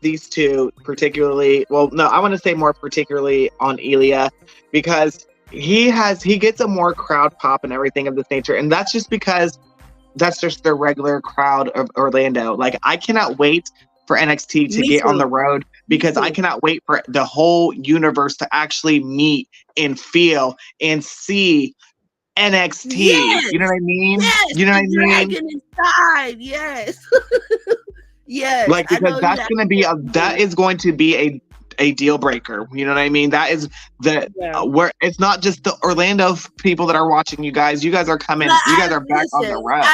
[SPEAKER 2] these two particularly, I want to say more particularly on Ilya, because he gets a more crowd pop and everything of this nature, and that's just because that's just the regular crowd of Orlando. Like I cannot wait for NXT to get on the road because I cannot wait for the whole universe to actually meet and feel and see NXT.
[SPEAKER 1] Yes.
[SPEAKER 2] You know what I mean?
[SPEAKER 1] Yes,
[SPEAKER 2] you know what I mean?
[SPEAKER 1] Dragon inside. Yes. Yes,
[SPEAKER 2] like because that's going to be that is going to be a deal breaker. You know what I mean? That is where it's not just the Orlando people that are watching you guys. You guys are coming. You guys are back on the road.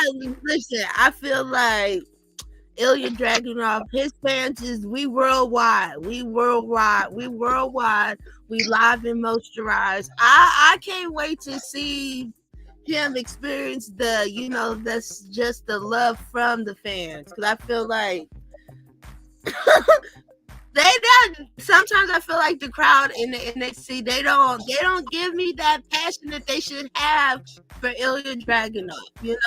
[SPEAKER 1] I feel like Ilya Dragunov, his fans is we worldwide. We live and moisturized. I can't wait to see him experience that's just the love from the fans, because I feel like sometimes I feel like the crowd in the NXT they don't give me that passion that they should have for Ilya Dragunov.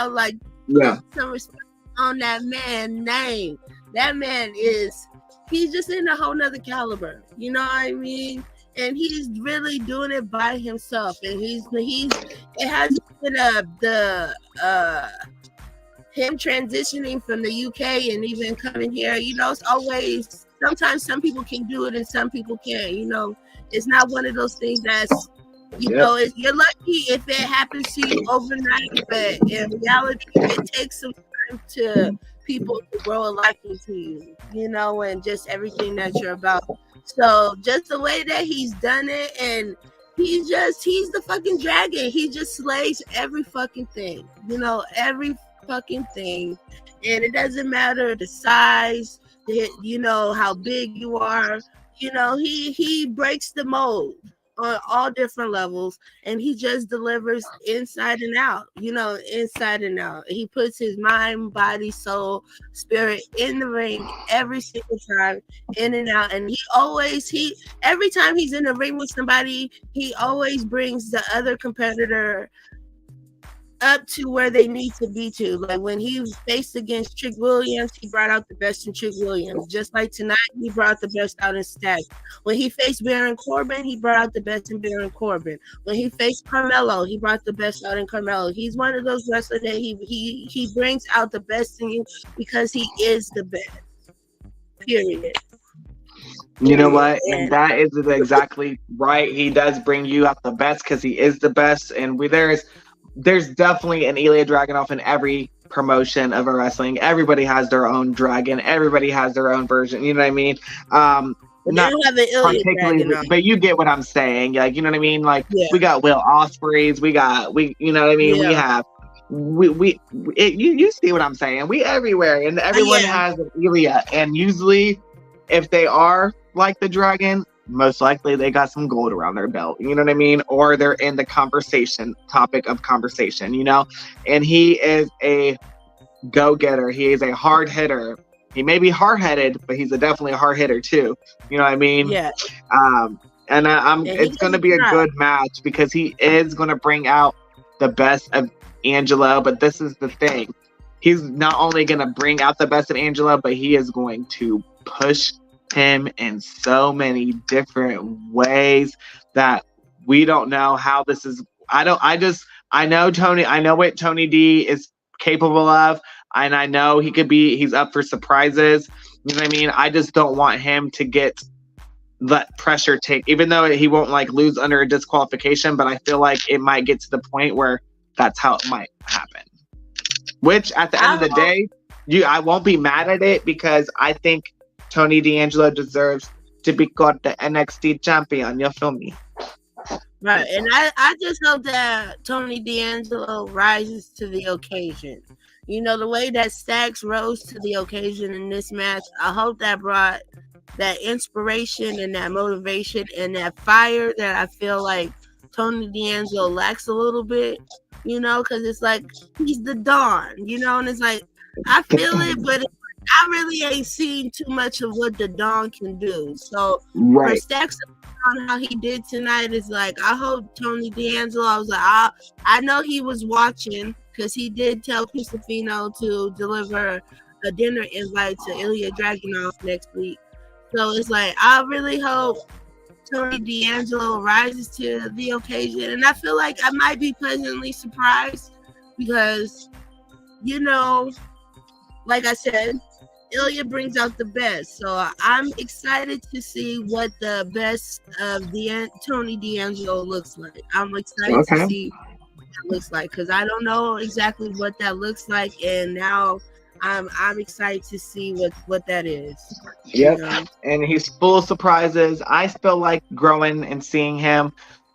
[SPEAKER 1] Like put some respect on that man's name. That man he's just in a whole nother caliber, you know what I mean? and he's really doing it by himself. And it has been him transitioning from the UK and even coming here. You know, it's always, sometimes some people can do it and some people can't. You know, it's not one of those things that's, you know, you're lucky if it happens to you overnight, but in reality, it takes some time to people to grow a liking to you, you know, and just everything that you're about. So just the way that he's done it, and he's the fucking dragon. He just slays every fucking thing, you know, every fucking thing. And it doesn't matter the size, you know, how big you are, you know, he breaks the mold on all different levels, and he just delivers inside and out, you know, inside and out. He puts his mind, body, soul, spirit in the ring every single time, in and out. And every time he's in the ring with somebody, he always brings the other competitor up to where they need to be to. Like when he faced against Trick Williams, he brought out the best in Trick Williams. Just like tonight, he brought the best out in Stacks. When he faced Baron Corbin, he brought out the best in Baron Corbin. When he faced Carmelo, he brought the best out in Carmelo. He's one of those wrestlers that he brings out the best in you because he is the best. Period.
[SPEAKER 2] You know what? And that is exactly right. He does bring you out the best because he is the best. And there's definitely an Ilya Dragunov in every promotion of a wrestling. Everybody has their own dragon. Everybody has their own version. You know what I mean? Not
[SPEAKER 1] have an Ilya Dragunov,
[SPEAKER 2] but you get what I'm saying. Like, you know what I mean? Like, we got Will Ospreys. You know what I mean? We have you see what I'm saying? We everywhere, and everyone has an Ilya. And usually, if they are like the dragon, most likely they got some gold around their belt, you know what I mean? Or they're in the topic of conversation, you know? And he is a go-getter. He is a hard hitter. He may be hard-headed, but he's definitely a hard hitter too. You know what I mean?
[SPEAKER 1] Yeah.
[SPEAKER 2] It's going to be a good match because he is going to bring out the best of Angelo. But this is the thing. He's not only going to bring out the best of Angelo, but he is going to push him in so many different ways that we don't know how this is. I know what Tony D is capable of, and I know he's up for surprises. You know what I mean? I just don't want him to get that pressure take, even though he won't like lose under a disqualification, but I feel like it might get to the point where that's how it might happen. Which at the end of the day, I won't be mad at it because I think Tony D'Angelo deserves to be called the NXT champion. You feel me?
[SPEAKER 1] Right. And I just hope that Tony D'Angelo rises to the occasion. You know, the way that Stacks rose to the occasion in this match, I hope that brought that inspiration and that motivation and that fire that I feel like Tony D'Angelo lacks a little bit, you know, because it's like he's the Don, you know, and it's like I feel it, but I really ain't seen too much of what the Don can do. So for Stacks on how he did tonight is like, I hope Tony D'Angelo, I was like, I know he was watching because he did tell Crucifino to deliver a dinner invite to Ilya Dragunov next week. So it's like, I really hope Tony D'Angelo rises to the occasion. And I feel like I might be pleasantly surprised because, you know, like I said, Ilya brings out the best. So I'm excited to see what the best of Tony D'Angelo looks like. I'm excited to see what that looks like because I don't know exactly what that looks like. And now I'm excited to see what that is.
[SPEAKER 2] Yep. You know? And he's full of surprises. I feel like growing and seeing him,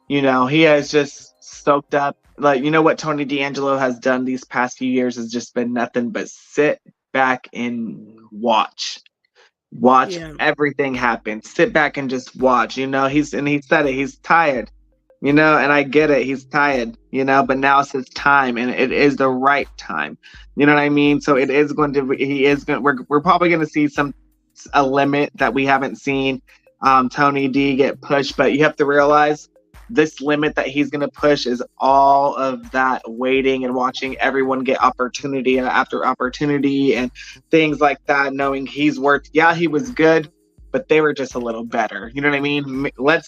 [SPEAKER 2] you know, he has just soaked up. Like, you know what Tony D'Angelo has done these past few years has just been nothing but sit back and watch everything happen. Sit back and just watch. You know, he said it. He's tired. You know, and I get it. He's tired. You know, but now it's his time, and it is the right time. You know what I mean? So it is going to. We're probably going to see a limit that we haven't seen Tony D get pushed, but you have to realize this limit that he's going to push is all of that waiting and watching everyone get opportunity after opportunity and things like that, knowing he's worked. Yeah, he was good but they were just a little better. You know what I mean? Let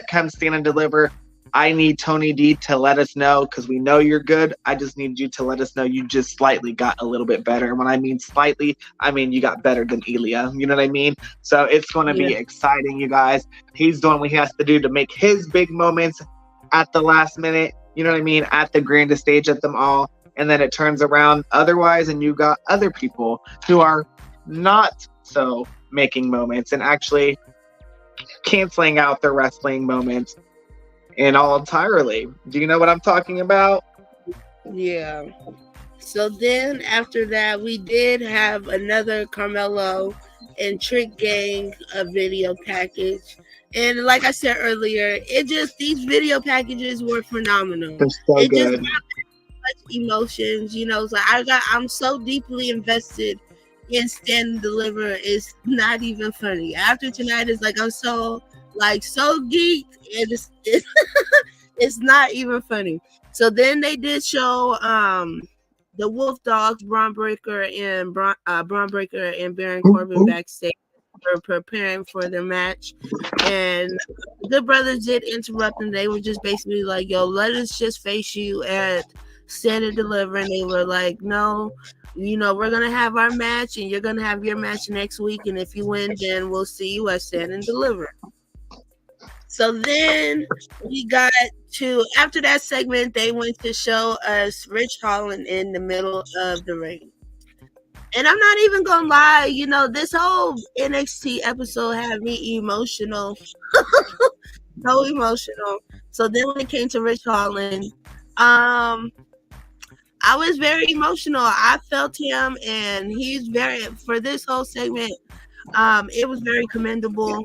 [SPEAKER 2] Come Stand and Deliver. I need Tony D to let us know, because we know you're good. I just need you to let us know you just slightly got a little bit better. And when I mean slightly, I mean you got better than Elia. You know what I mean? So it's going to be exciting, you guys. He's doing what he has to do to make his big moments at the last minute. You know what I mean? At the grandest stage of them all. And then it turns around otherwise, and you got other people who are not so making moments and actually canceling out their wrestling moments and all entirely. Do you know what I'm talking about?
[SPEAKER 1] Yeah. So then after that, we did have another Carmelo and Trick Gang video package. And like I said earlier, these video packages were phenomenal.
[SPEAKER 2] They're so
[SPEAKER 1] it
[SPEAKER 2] good.
[SPEAKER 1] Just much emotions, you know. So I'm so deeply invested in Stand and Deliver. It's not even funny. After tonight, it's like I'm so geeked, and it's not even funny. So then they did show the Wolf Dogs, Braun Breaker and Baron Corbin backstage for preparing for their match. And the brothers did interrupt, and they were just basically like, yo, let us just face you at Stand and Deliver. And they were like, no, you know, we're gonna have our match and you're gonna have your match next week, and if you win, then we'll see you at Stand and Deliver. So then we got to, after that segment, they went to show us Rich Holland in the middle of the ring. And I'm not even gonna lie, you know, this whole NXT episode had me emotional. So emotional. So then when it came to Rich Holland, I was very emotional. I felt him, and he's for this whole segment, it was very commendable.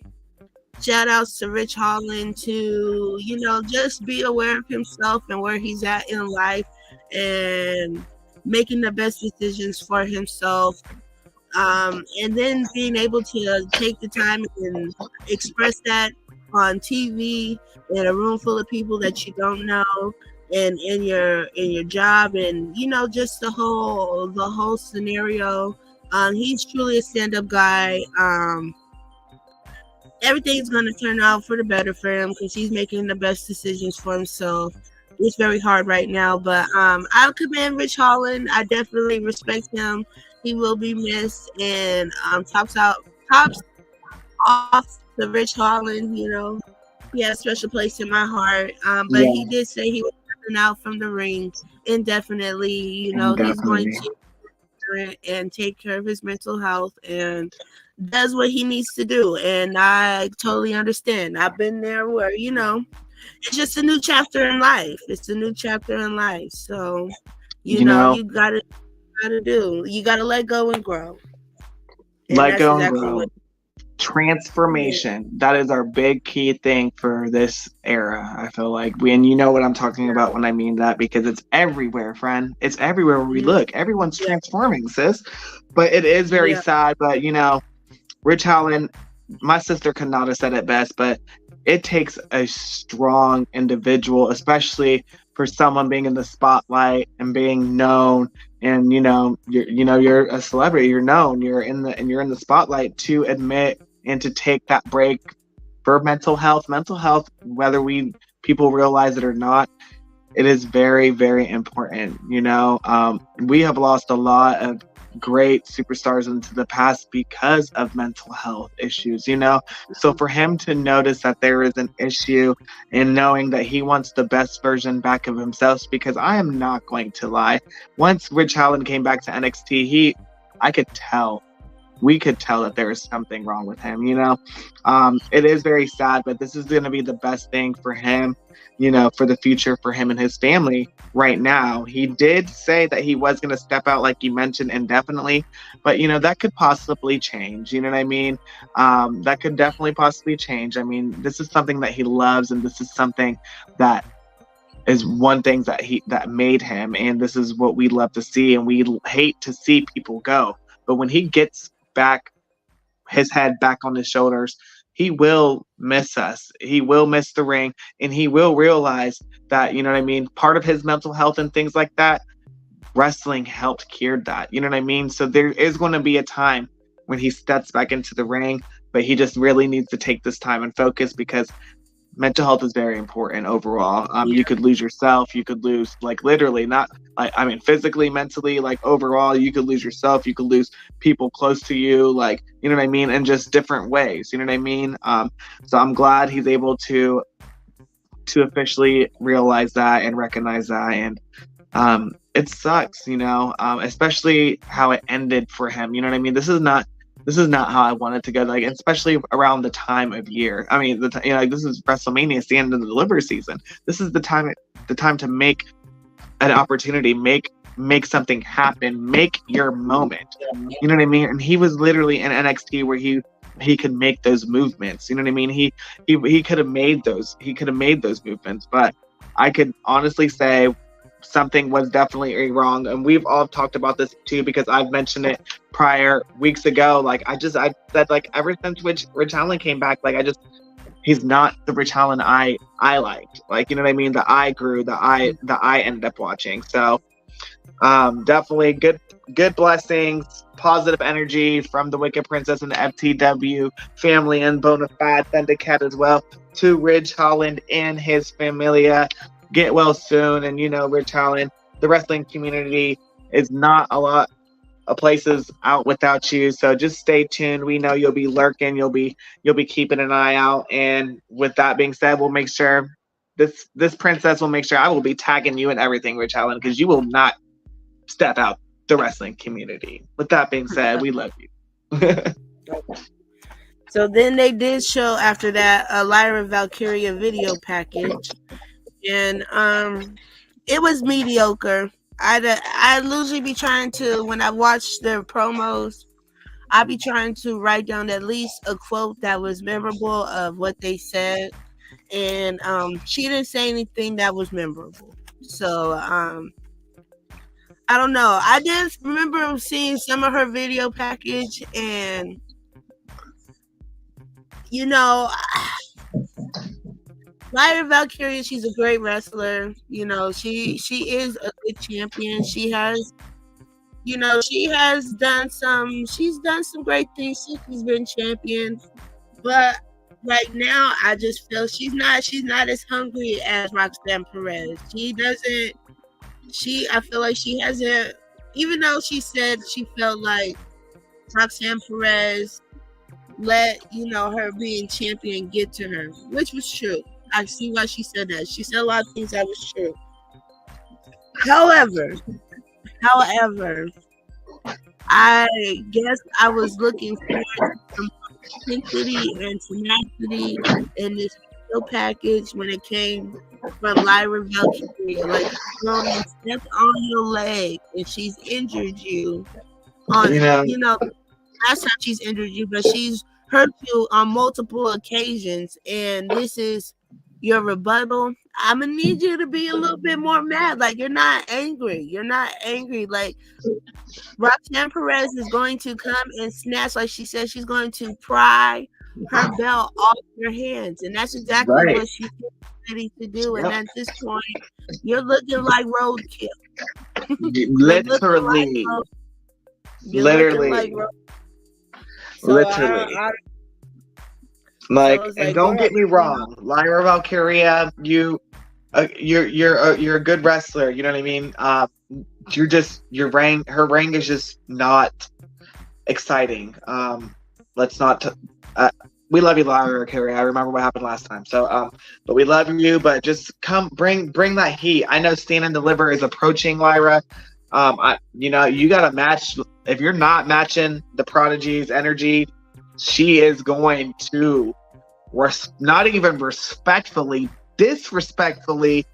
[SPEAKER 1] Shout outs to Rich Holland to, you know, just be aware of himself and where he's at in life and making the best decisions for himself. And then being able to take the time and express that on TV in a room full of people that you don't know, and in your job, and you know, just the whole scenario. He's truly a stand-up guy. Everything's going to turn out for the better for him because he's making the best decisions for himself. It's very hard right now, but I commend Rich Holland. I definitely respect him. He will be missed, and tops off to Rich Holland. You know, he has a special place in my heart. But he did say he was stepping out from the ring indefinitely. You know, he's going to and take care of his mental health and does what he needs to do. And I totally understand. I've been there where, you know, it's just a new chapter in life. It's a new chapter in life. So, you know, you gotta let go and grow. And
[SPEAKER 2] let go and grow. Transformation. That is our big key thing for this era. I feel like and you know what I'm talking about when I mean that, because it's everywhere, friend. It's everywhere where we look. Everyone's transforming, sis. But it is very sad. But you know, Rich Holland, my sister could not have said it best, but it takes a strong individual, especially for someone being in the spotlight and being known, and you're a celebrity, you're known, you're in the spotlight, to admit and to take that break for mental health, whether people realize it or not. It is very, very important. You know, we have lost a lot of great superstars into the past because of mental health issues, you know. So for him to notice that there is an issue and knowing that he wants the best version back of himself, because I am not going to lie, once Rich Holland came back to NXT, we could tell that there is something wrong with him, you know. It is very sad, but this is going to be the best thing for him, you know, for the future, for him and his family right now. He did say that he was going to step out, like you mentioned, indefinitely, but, you know, that could possibly change. You know what I mean? That could definitely possibly change. I mean, this is something that he loves, and this is something that is one thing that made him, and this is what we love to see, and we hate to see people go. But when he gets back, his head back on his shoulders, he will miss us. He will miss the ring, and he will realize that, you know what I mean, part of his mental health and things like that, wrestling helped cure that. You know what I mean? So there is going to be a time when he steps back into the ring, but he just really needs to take this time and focus because mental health is very important overall. You could lose yourself, you could lose like literally not like I mean physically, mentally, like overall, you could lose yourself, you could lose people close to you, like you know what I mean, in just different ways. You know what I mean? So I'm glad he's able to officially realize that and recognize that, and it sucks, you know, especially how it ended for him. You know what I mean? This is not how I wanted to go. Like, especially around the time of year. I mean, you know, like, this is WrestleMania. It's the end of the Deliver season. This is the time to make an opportunity, make something happen, make your moment. You know what I mean? And he was literally in NXT where he could make those movements. You know what I mean? He could have made those. He could have made those movements. But I could honestly say something was definitely wrong, and we've all talked about this too because I've mentioned it prior weeks ago. Like I said, like ever since Rich Allen came back, like he's not the Rich Allen I liked. Like, you know what I mean? The I grew, the I ended up watching. So definitely good blessings, positive energy from the Wicked Princess and the FTW family and Bonafide Thundercat as well to Ridge Holland and his familia. Get well soon. And you know, Ridge Holland, the wrestling community is not a lot of places out without you. So just stay tuned. We know you'll be lurking. You'll be keeping an eye out. And with that being said, we'll make sure this princess will make sure I will be tagging you and everything, Ridge Holland, because you will not step out the wrestling community. With that being said, we love you.
[SPEAKER 1] So then they did show after that a Lyra Valkyria video package, and it was mediocre. I usually be trying to, when I watch their promos, I'd be trying to write down at least a quote that was memorable of what they said, and she didn't say anything that was memorable. So I don't know. I did remember seeing some of her video package, and you know, Lyra Valkyria, she's a great wrestler. You know, she is a good champion. She has done some great things since she's been champion. But right now, I just feel she's not as hungry as Roxanne Perez. I feel like she hasn't, even though she said she felt like Roxanne Perez let, you know, her being champion get to her, which was true. I see why she said that. She said a lot of things that was true. However, I guess I was looking for some intensity and tenacity in this video package when it came from Lyra Valkyria. Like, girl, you stepped on your leg and she's injured you. You know, last time she's injured you, but she's hurt you on multiple occasions, and this is your rebuttal. I'm gonna need you to be a little bit more mad. Like, you're not angry. Like, Roxanne Perez is going to come and snatch, like she said, she's going to pry her belt off your hands, and that's exactly what she's ready to do. And at this point, you're looking like roadkill.
[SPEAKER 2] Literally. And don't get me wrong, Lyra Valkyria, you're a good wrestler. You know what I mean? Her reign is just not exciting. Let's not. We love you, Lyra Valkyria. I remember what happened last time. So, but we love you. But just bring that heat. I know Stand and Deliver is approaching Lyra. You got to match. If you're not matching the Prodigy's energy, she is going to not even respectfully, disrespectfully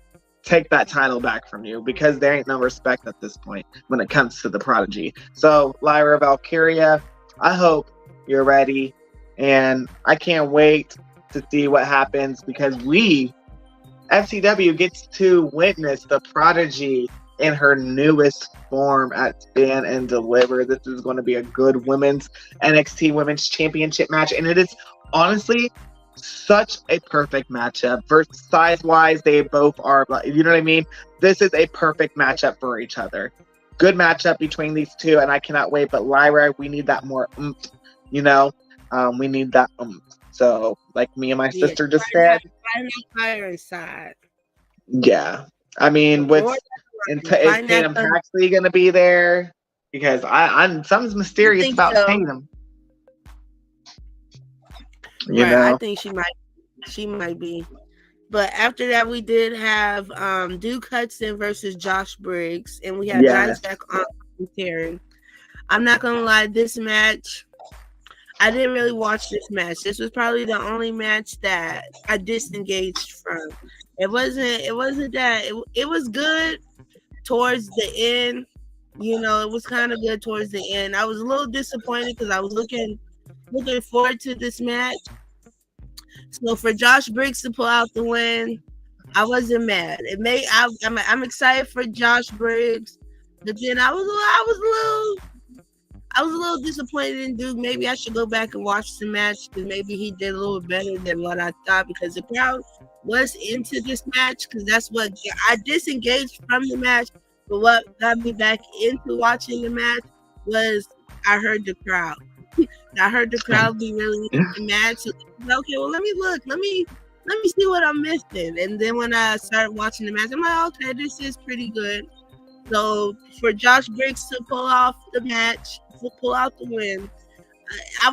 [SPEAKER 2] take that title back from you, because there ain't no respect at this point when it comes to the Prodigy. So, Lyra Valkyria, I hope you're ready, and I can't wait to see what happens, because FCW gets to witness the Prodigy in her newest form at Stand and Deliver. This is going to be a good women's NXT Women's Championship match, and it is honestly such a perfect matchup. Size-wise, they both are, you know what I mean? This is a perfect matchup for each other. Good matchup between these two, and I cannot wait. But Lyra, we need that more oomph You know, we need that. So, like me and my
[SPEAKER 1] Yeah,
[SPEAKER 2] sister just said,
[SPEAKER 1] find that fire inside.
[SPEAKER 2] yeah. I mean,
[SPEAKER 1] Pour
[SPEAKER 2] is
[SPEAKER 1] find that
[SPEAKER 2] Tatum
[SPEAKER 1] thunder.
[SPEAKER 2] actually going to be there? Because I'm something's
[SPEAKER 1] I
[SPEAKER 2] mysterious
[SPEAKER 1] think
[SPEAKER 2] about
[SPEAKER 1] so.
[SPEAKER 2] Tatum. You
[SPEAKER 1] Right. I
[SPEAKER 2] know,
[SPEAKER 1] think she might. She might be. But after that, we did have Duke Hudson versus Josh Briggs, and we had
[SPEAKER 2] yeah,
[SPEAKER 1] Dice back on commentary. I'm not gonna lie, this match, I didn't really watch this match. This was probably the only match that I disengaged from. It wasn't that it was good towards the end. You know, it was kind of good towards the end. I was a little disappointed because I was looking forward to this match. So for Josh Briggs to pull out the win, I wasn't mad. I'm excited for Josh Briggs, but then I was a little disappointed in Duke. Maybe I should go back and watch the match because maybe he did a little better than what I thought because the crowd was into this match because that's what I disengaged from the match. But what got me back into watching the match was I heard the crowd. I heard the crowd be really mad. So okay, well let me look. Let me see what I'm missing. And then when I started watching the match, I'm like, okay, this is pretty good. So for Josh Briggs to pull off the match, to pull out the win, I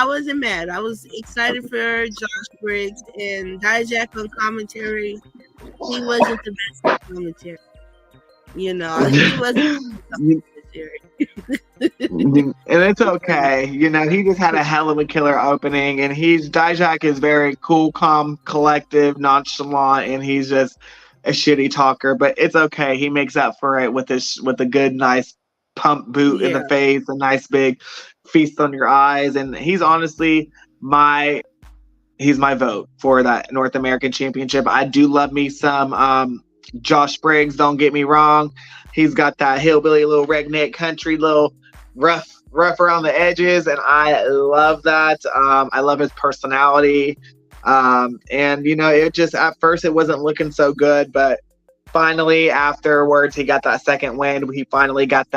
[SPEAKER 1] wasn't mad. I was excited for Josh Briggs and Dijak on commentary. He wasn't the best commentary. You know, he wasn't the
[SPEAKER 2] and it's okay. You know, he just had a hell of a killer opening, and Dijak is very cool, calm, collective, nonchalant, and he's just a shitty talker. But it's okay. He makes up for it with a good, nice pump boot in the face, a nice big feast on your eyes, and he's honestly he's my vote for that North American Championship. I do love me some Josh Briggs, don't get me wrong. He's got that hillbilly little redneck country, little rough around the edges, and I love that. I love his personality. And you know, it just at first it wasn't looking so good, but finally afterwards he got that second win. He finally got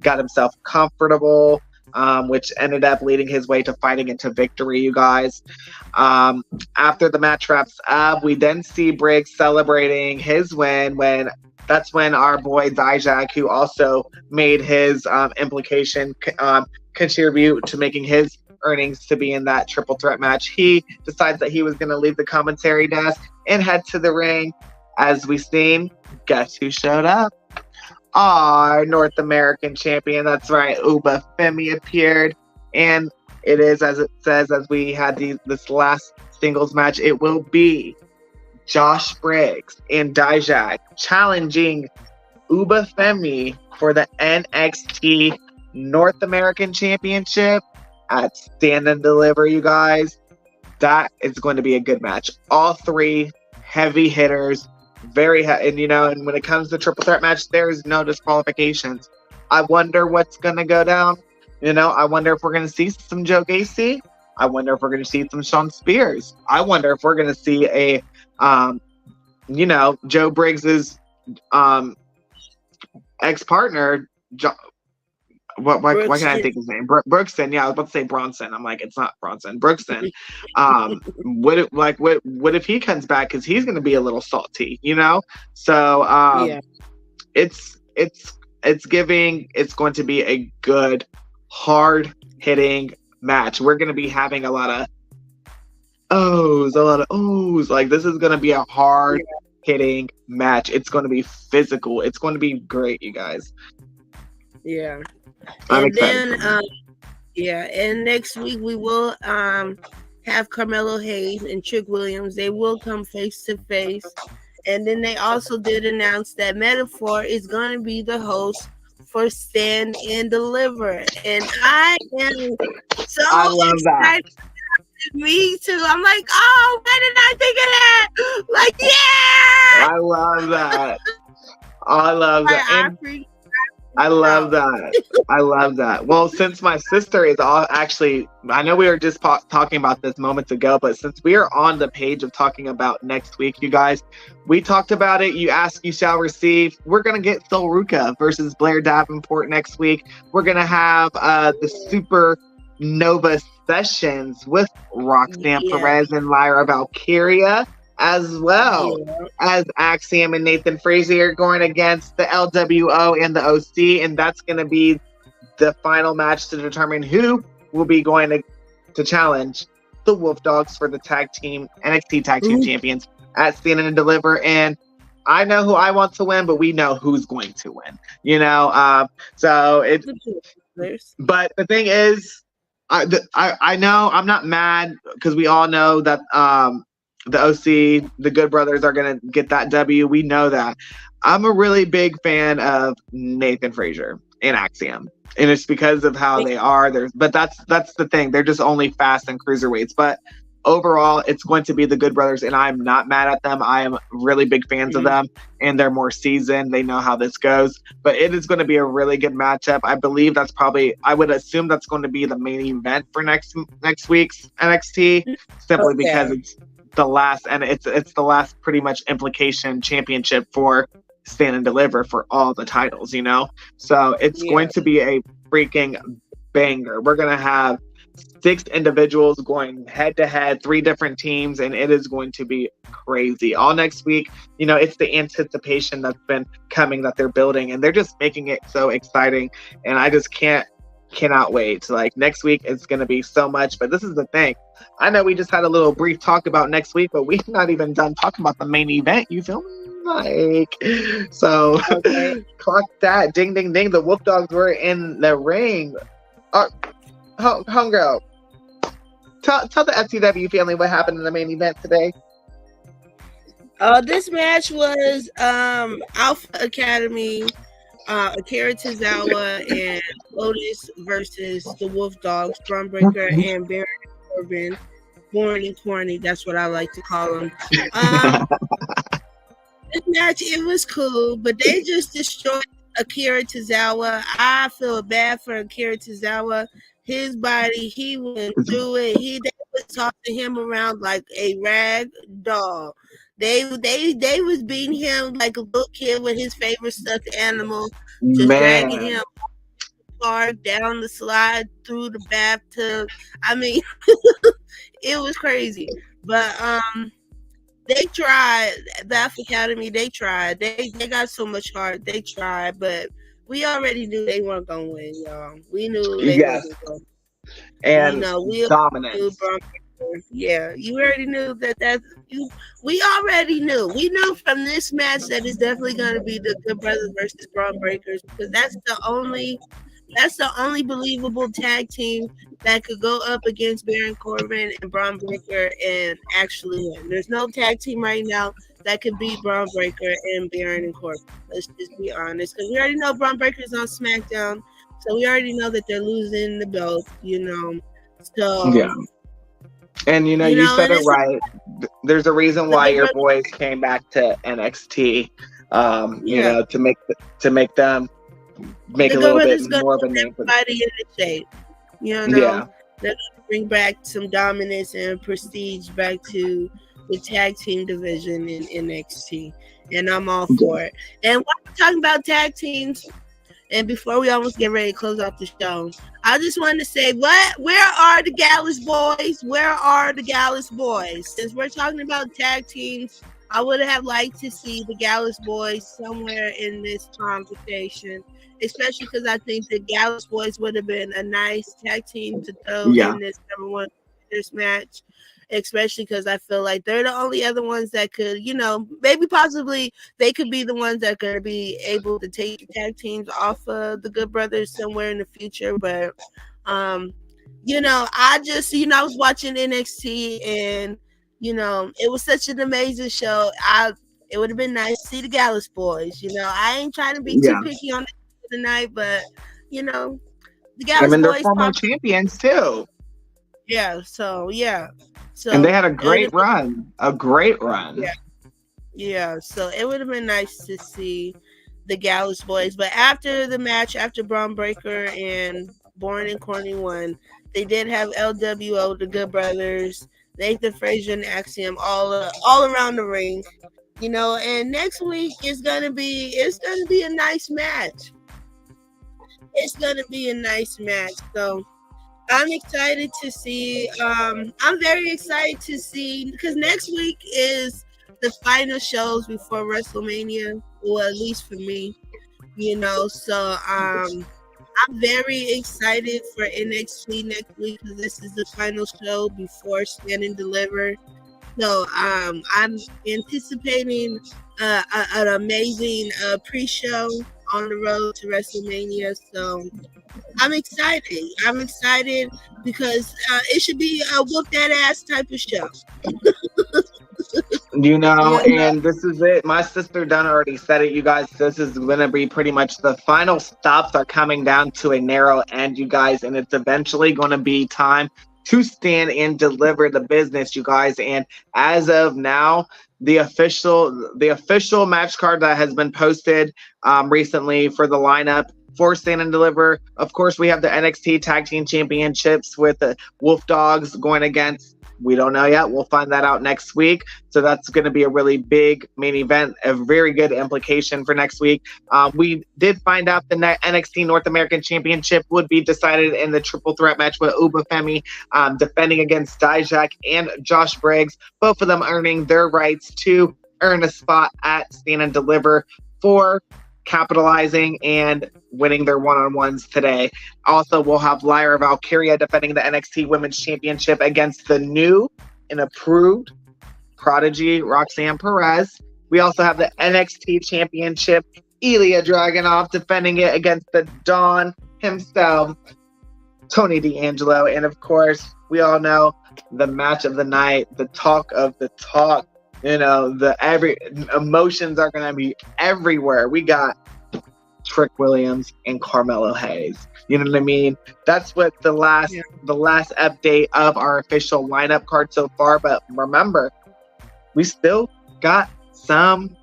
[SPEAKER 2] himself comfortable. Which ended up leading his way to fighting into victory, you guys. After the match wraps up, we then see Briggs celebrating his win that's when our boy Dijak, who also made his implication contribute to making his earnings to be in that triple threat match, he decides that he was going to leave the commentary desk and head to the ring. As we seen, guess who showed up? Our North American champion. That's right, Uba Femi appeared, and it is as it says as we had this last singles match. It will be Josh Briggs and Dijak challenging Uba Femi for the NXT North American Championship at Stand and Deliver. You guys, that is going to be a good match. All three heavy hitters. And when it comes to triple threat match, there's no disqualifications. I wonder what's gonna go down. I wonder if we're gonna see some Joe Gacy. I wonder if we're gonna see some Shawn Spears. I wonder if we're gonna see a Joe Briggs's ex-partner. Why can't I think his name? Brookson. Yeah, I was about to say Bronson. I'm like, it's not Bronson. Brookson. What if he comes back? Because he's going to be a little salty, So it's going to be a good, hard hitting match. We're going to be having a lot of ohs. Like, this is going to be a hard hitting match. It's going to be physical. It's going to be great, you guys.
[SPEAKER 1] Yeah.
[SPEAKER 2] I'm
[SPEAKER 1] excited.
[SPEAKER 2] Then,
[SPEAKER 1] and next week we will have Carmelo Hayes and Trick Williams. They will come face to face. And then they also did announce that Metaphor is going to be the host for Stand and Deliver. And I am so excited. Me too. I'm like, oh, why did I think of that? Like, yeah!
[SPEAKER 2] I love that. I love that. I love that. I love that. Well, since my sister is I know we were just talking about this moments ago, but since we are on the page of talking about next week, you guys, we talked about it. You ask, you shall receive. We're going to get Sol Ruka versus Blair Davenport next week. We're going to have the super Nova Sessions with Roxanne
[SPEAKER 1] Yeah,
[SPEAKER 2] Perez and Lyra Valkyria, as well
[SPEAKER 1] yeah.
[SPEAKER 2] as Axiom and Nathan Frazier going against the LWO and the OC, and that's going to be the final match to determine who will be going to challenge the Wolf Dogs for the tag team NXT Tag Team
[SPEAKER 1] Ooh,
[SPEAKER 2] Champions at Stand and Deliver. And I know who I want to win, but we know who's going to win. So it. But the thing is, I know I'm not mad because we all know that the OC, the Good Brothers, are gonna get that W. We know that. I'm a really big fan of Nathan Frazier and Axiom, and it's because of how they are. But that's the thing. They're just only fast and cruiserweights. But overall, it's going to be the Good Brothers, and I'm not mad at them. I am really big fans of them, and they're more seasoned. They know how this goes. But it is going to be a really good matchup. I believe I would assume that's going to be the main event for next week's NXT, simply because it's the last, and it's the last pretty much implication championship for Stand and Deliver for all the titles, So it's going to be a freaking banger. We're going to have 6 individuals going head to head, 3 different teams, and it is going to be crazy. All next week, it's the anticipation that's been coming that they're building, and they're just making it so exciting. And I just cannot wait. Like, next week it's going to be so much. But this is the thing. I know we just had a little brief talk about next week, but we're not even done talking about the main event. You feel me? So clock that. Ding, ding, ding. The Wolf Dogs were in the ring. Homegirl, tell the FTW family what happened in the main event today.
[SPEAKER 1] This match was Alpha Academy, Akira Tozawa and Lotus versus the Wolf Dogs, Stormbreaker and Baron Corbin, Born and Corny. That's what I like to call them. This match, it was cool, but they just destroyed Akira Tozawa. I feel bad for Akira Tozawa. His body, he went through it. They was tossing him around like a rag doll. They was beating him like a little kid with his favorite stuffed animal, just dragging him down the slide through the bathtub. I mean, it was crazy. But they tried. The Alpha Academy, they tried. They got so much heart. They tried, but we already knew they weren't gonna win, y'all. We knew they wasn't gonna.
[SPEAKER 2] And dominance.
[SPEAKER 1] Yeah, you already knew that. We already knew. We knew from this match that it's definitely gonna be the Good Brothers versus Braun Breakers, because that's the only believable tag team that could go up against Baron Corbin and Braun Breaker and actually win. There's no tag team right now that could beat Braun Breaker and Baron and Corbin. Let's just be honest, because we already know Braun Breaker's on SmackDown, so we already know that they're losing the belt. So
[SPEAKER 2] yeah. And you said it right. There's a reason why your boys came back to NXT. To make them make a little bit more of a name for them.
[SPEAKER 1] Shape. They're gonna bring back some dominance and prestige back to the tag team division in NXT, and I'm all for it. And while we're talking about tag teams, and before we almost get ready to close off the show, I just wanted to say, where are the Gallus boys? Where are the Gallus boys? Since we're talking about tag teams, I would have liked to see the Gallus boys somewhere in this conversation, especially because I think the Gallus boys would have been a nice tag team to throw in this this match, especially because I feel like they're the only other ones that could, maybe possibly they could be the ones that are going to be able to take the tag teams off of the Good Brothers somewhere in the future. But, I just, I was watching NXT and, it was such an amazing show. It would have been nice to see the Gallus boys. I ain't trying to be too picky on it tonight, but, the Gallus boys.
[SPEAKER 2] They're former champions too.
[SPEAKER 1] Yeah, so
[SPEAKER 2] and they had a great run.
[SPEAKER 1] Yeah, so it would have been nice to see the Gallus boys. But after the match, after Braun Breaker and Born and Corny won, they did have LWO, the Good Brothers, Nathan Frazier and Axiom all around the ring. And next week it's gonna be a nice match. It's gonna be a nice match. So I'm excited to see. I'm very excited to see because next week is the final shows before WrestleMania. Well, at least for me, So I'm very excited for NXT next week because this is the final show before Stand and Deliver. So I'm anticipating an amazing pre-show on the road to WrestleMania. So I'm excited. I'm excited because it should be a whoop that ass type of show.
[SPEAKER 2] And this is it. My sister Donna already said it, you guys. This is going to be pretty much the final stops are coming down to a narrow end, you guys, and it's eventually going to be time to stand and deliver the business, you guys. And as of now, the official match card that has been posted recently for the lineup for Stand and Deliver. Of course, we have the NXT Tag Team Championships with the Wolf Dogs going against. We don't know yet. We'll find that out next week. So that's going to be a really big main event, a very good implication for next week. We did find out the NXT North American Championship would be decided in the triple threat match with Uba Femi defending against Dijak and Josh Briggs, both of them earning their rights to earn a spot at Stand and Deliver for capitalizing and winning their one-on-ones today. Also, we'll have Lyra Valkyria defending the NXT Women's Championship against the new and approved prodigy Roxanne Perez. We also have the NXT Championship, Ilya Dragunov defending it against the Don himself, Tony D'Angelo. And of course, we all know the match of the night, the talk of the talk. Every emotions are going to be everywhere. We got Trick Williams and Carmelo Hayes. You know what I mean? That's what the last update of our official lineup card so far. But remember, we still got some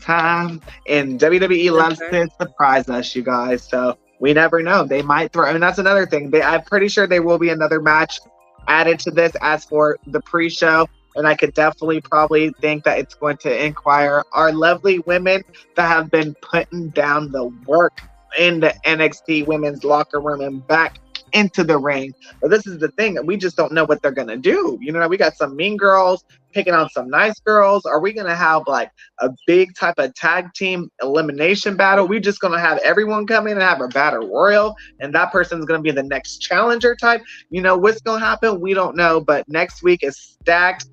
[SPEAKER 2] time, and WWE loves to surprise us, you guys. So we never know. They might throw, and that's another thing. I'm pretty sure there will be another match added to this as for the pre-show. And I could definitely probably think that it's going to inquire our lovely women that have been putting down the work in the NXT women's locker room and back into the ring. But this is the thing, that we just don't know what they're going to do. We got some mean girls picking on some nice girls. Are we going to have like a big type of tag team elimination battle? We just going to have everyone come in and have a battle royal, and that person's going to be the next challenger type? What's going to happen? We don't know. But next week is stacked.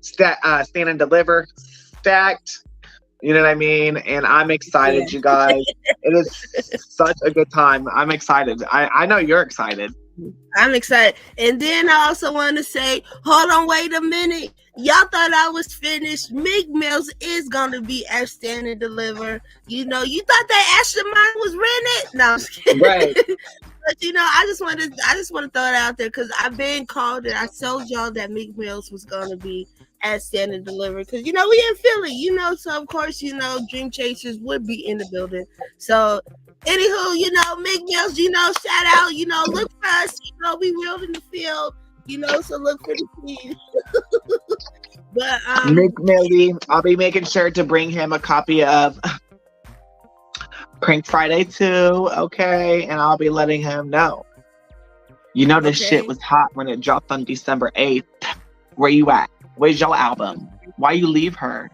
[SPEAKER 2] Stand and Deliver, stacked. You know what I mean? And I'm excited, you guys. It is such a good time. I'm excited. I know you're excited.
[SPEAKER 1] I'm excited. And then I also want to say, hold on, wait a minute. Y'all thought I was finished. Meek Mills is going to be at Stand and Deliver. You thought that Ashley Mine was rented? No, I'm just kidding.
[SPEAKER 2] Right.
[SPEAKER 1] But I just want to throw it out there because I've been called and I told y'all that Meek Mills was going to be at Stand and Deliver because we in Philly, so of course Dream Chasers would be in the building. So anywho, Meek Mills, shout out, look for us, we reeled in the field, so look for the team. But
[SPEAKER 2] Meek Millie, I'll be making sure to bring him a copy of Prank Friday 2, okay? And I'll be letting him know. This shit was hot when it dropped on December 8th. Where you at? Where's your album? Why you leave her?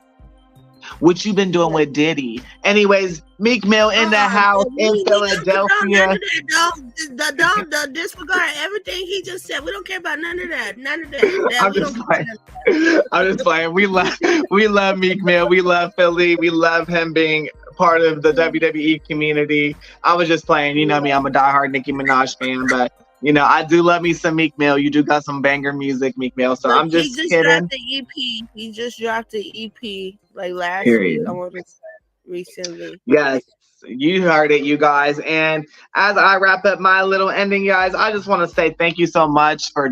[SPEAKER 2] What you been doing with Diddy? Anyways, Meek Mill in the house in Philadelphia.
[SPEAKER 1] Don't disregard everything he just said. We don't care about none of that.
[SPEAKER 2] I'm just playing. We love Meek Mill. We love Philly. We love him being part of the WWE community. I was just playing. You know me, I'm a diehard Nicki Minaj fan, but I do love me some Meek Mill. You do got some banger music, Meek Mill. So I'm just kidding.
[SPEAKER 1] He just dropped the EP like last week. I want to say recently.
[SPEAKER 2] Yes, you heard it, you guys. And as I wrap up my little ending, guys, I just want to say thank you so much for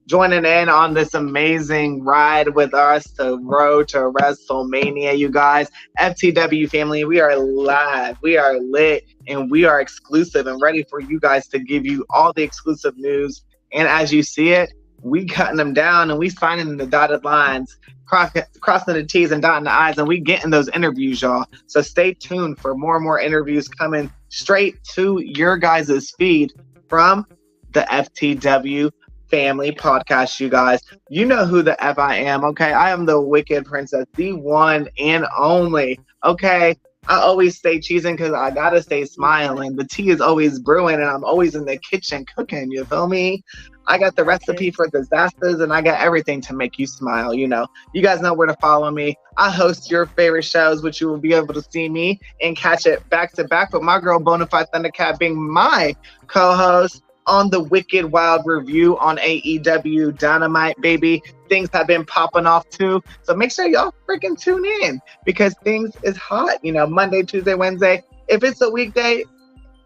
[SPEAKER 2] joining in on this amazing ride with us to road to WrestleMania, you guys. FTW family, we are live, we are lit, and we are exclusive and ready for you guys to give you all the exclusive news. And as you see it, we cutting them down and we signing the dotted lines, crossing the T's and dotting the I's, and we getting those interviews, y'all. So stay tuned for more and more interviews coming straight to your guys' feed from the FTW Family Podcast, you guys. You know who the F I am, okay? I am the Wicked Princess, the one and only, okay? I always stay cheesing because I gotta stay smiling. The tea is always brewing and I'm always in the kitchen cooking, you feel me? I got the recipe for disasters and I got everything to make you smile, you know. You guys know where to follow me. I host your favorite shows, which you will be able to see me and catch it back to back with my girl Bonafide Thundercat being my co-host on the Wicked Wild Review on AEW Dynamite, baby. Things have been popping off too. So make sure y'all freaking tune in because things is hot, you know, Monday, Tuesday, Wednesday. If it's a weekday,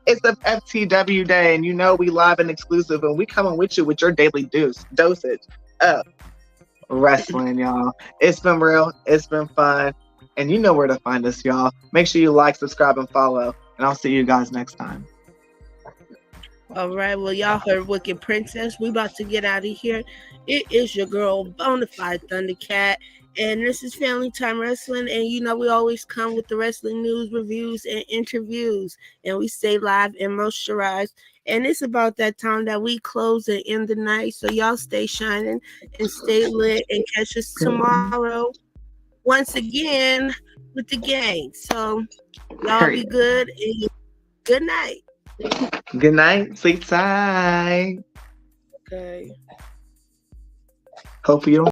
[SPEAKER 2] it's the FTW day, and you know we live and exclusive, and we coming with you with your daily dosage of wrestling, y'all. It's been real. It's been fun. And you know where to find us, y'all. Make sure you like, subscribe, and follow. And I'll see you guys next time.
[SPEAKER 1] All right, well, y'all heard Wicked Princess. We about to get out of here. It is your girl, Bonafide Thundercat, and this is Family Time Wrestling. And you know we always come with the wrestling news, reviews, and interviews, and we stay live and moisturized. And it's about that time that we close and end the night. So y'all stay shining and stay lit, and catch us tomorrow once again with the gang. So y'all be good and good night.
[SPEAKER 2] Good night. Sleep tight.
[SPEAKER 1] Okay.
[SPEAKER 2] Hope you don't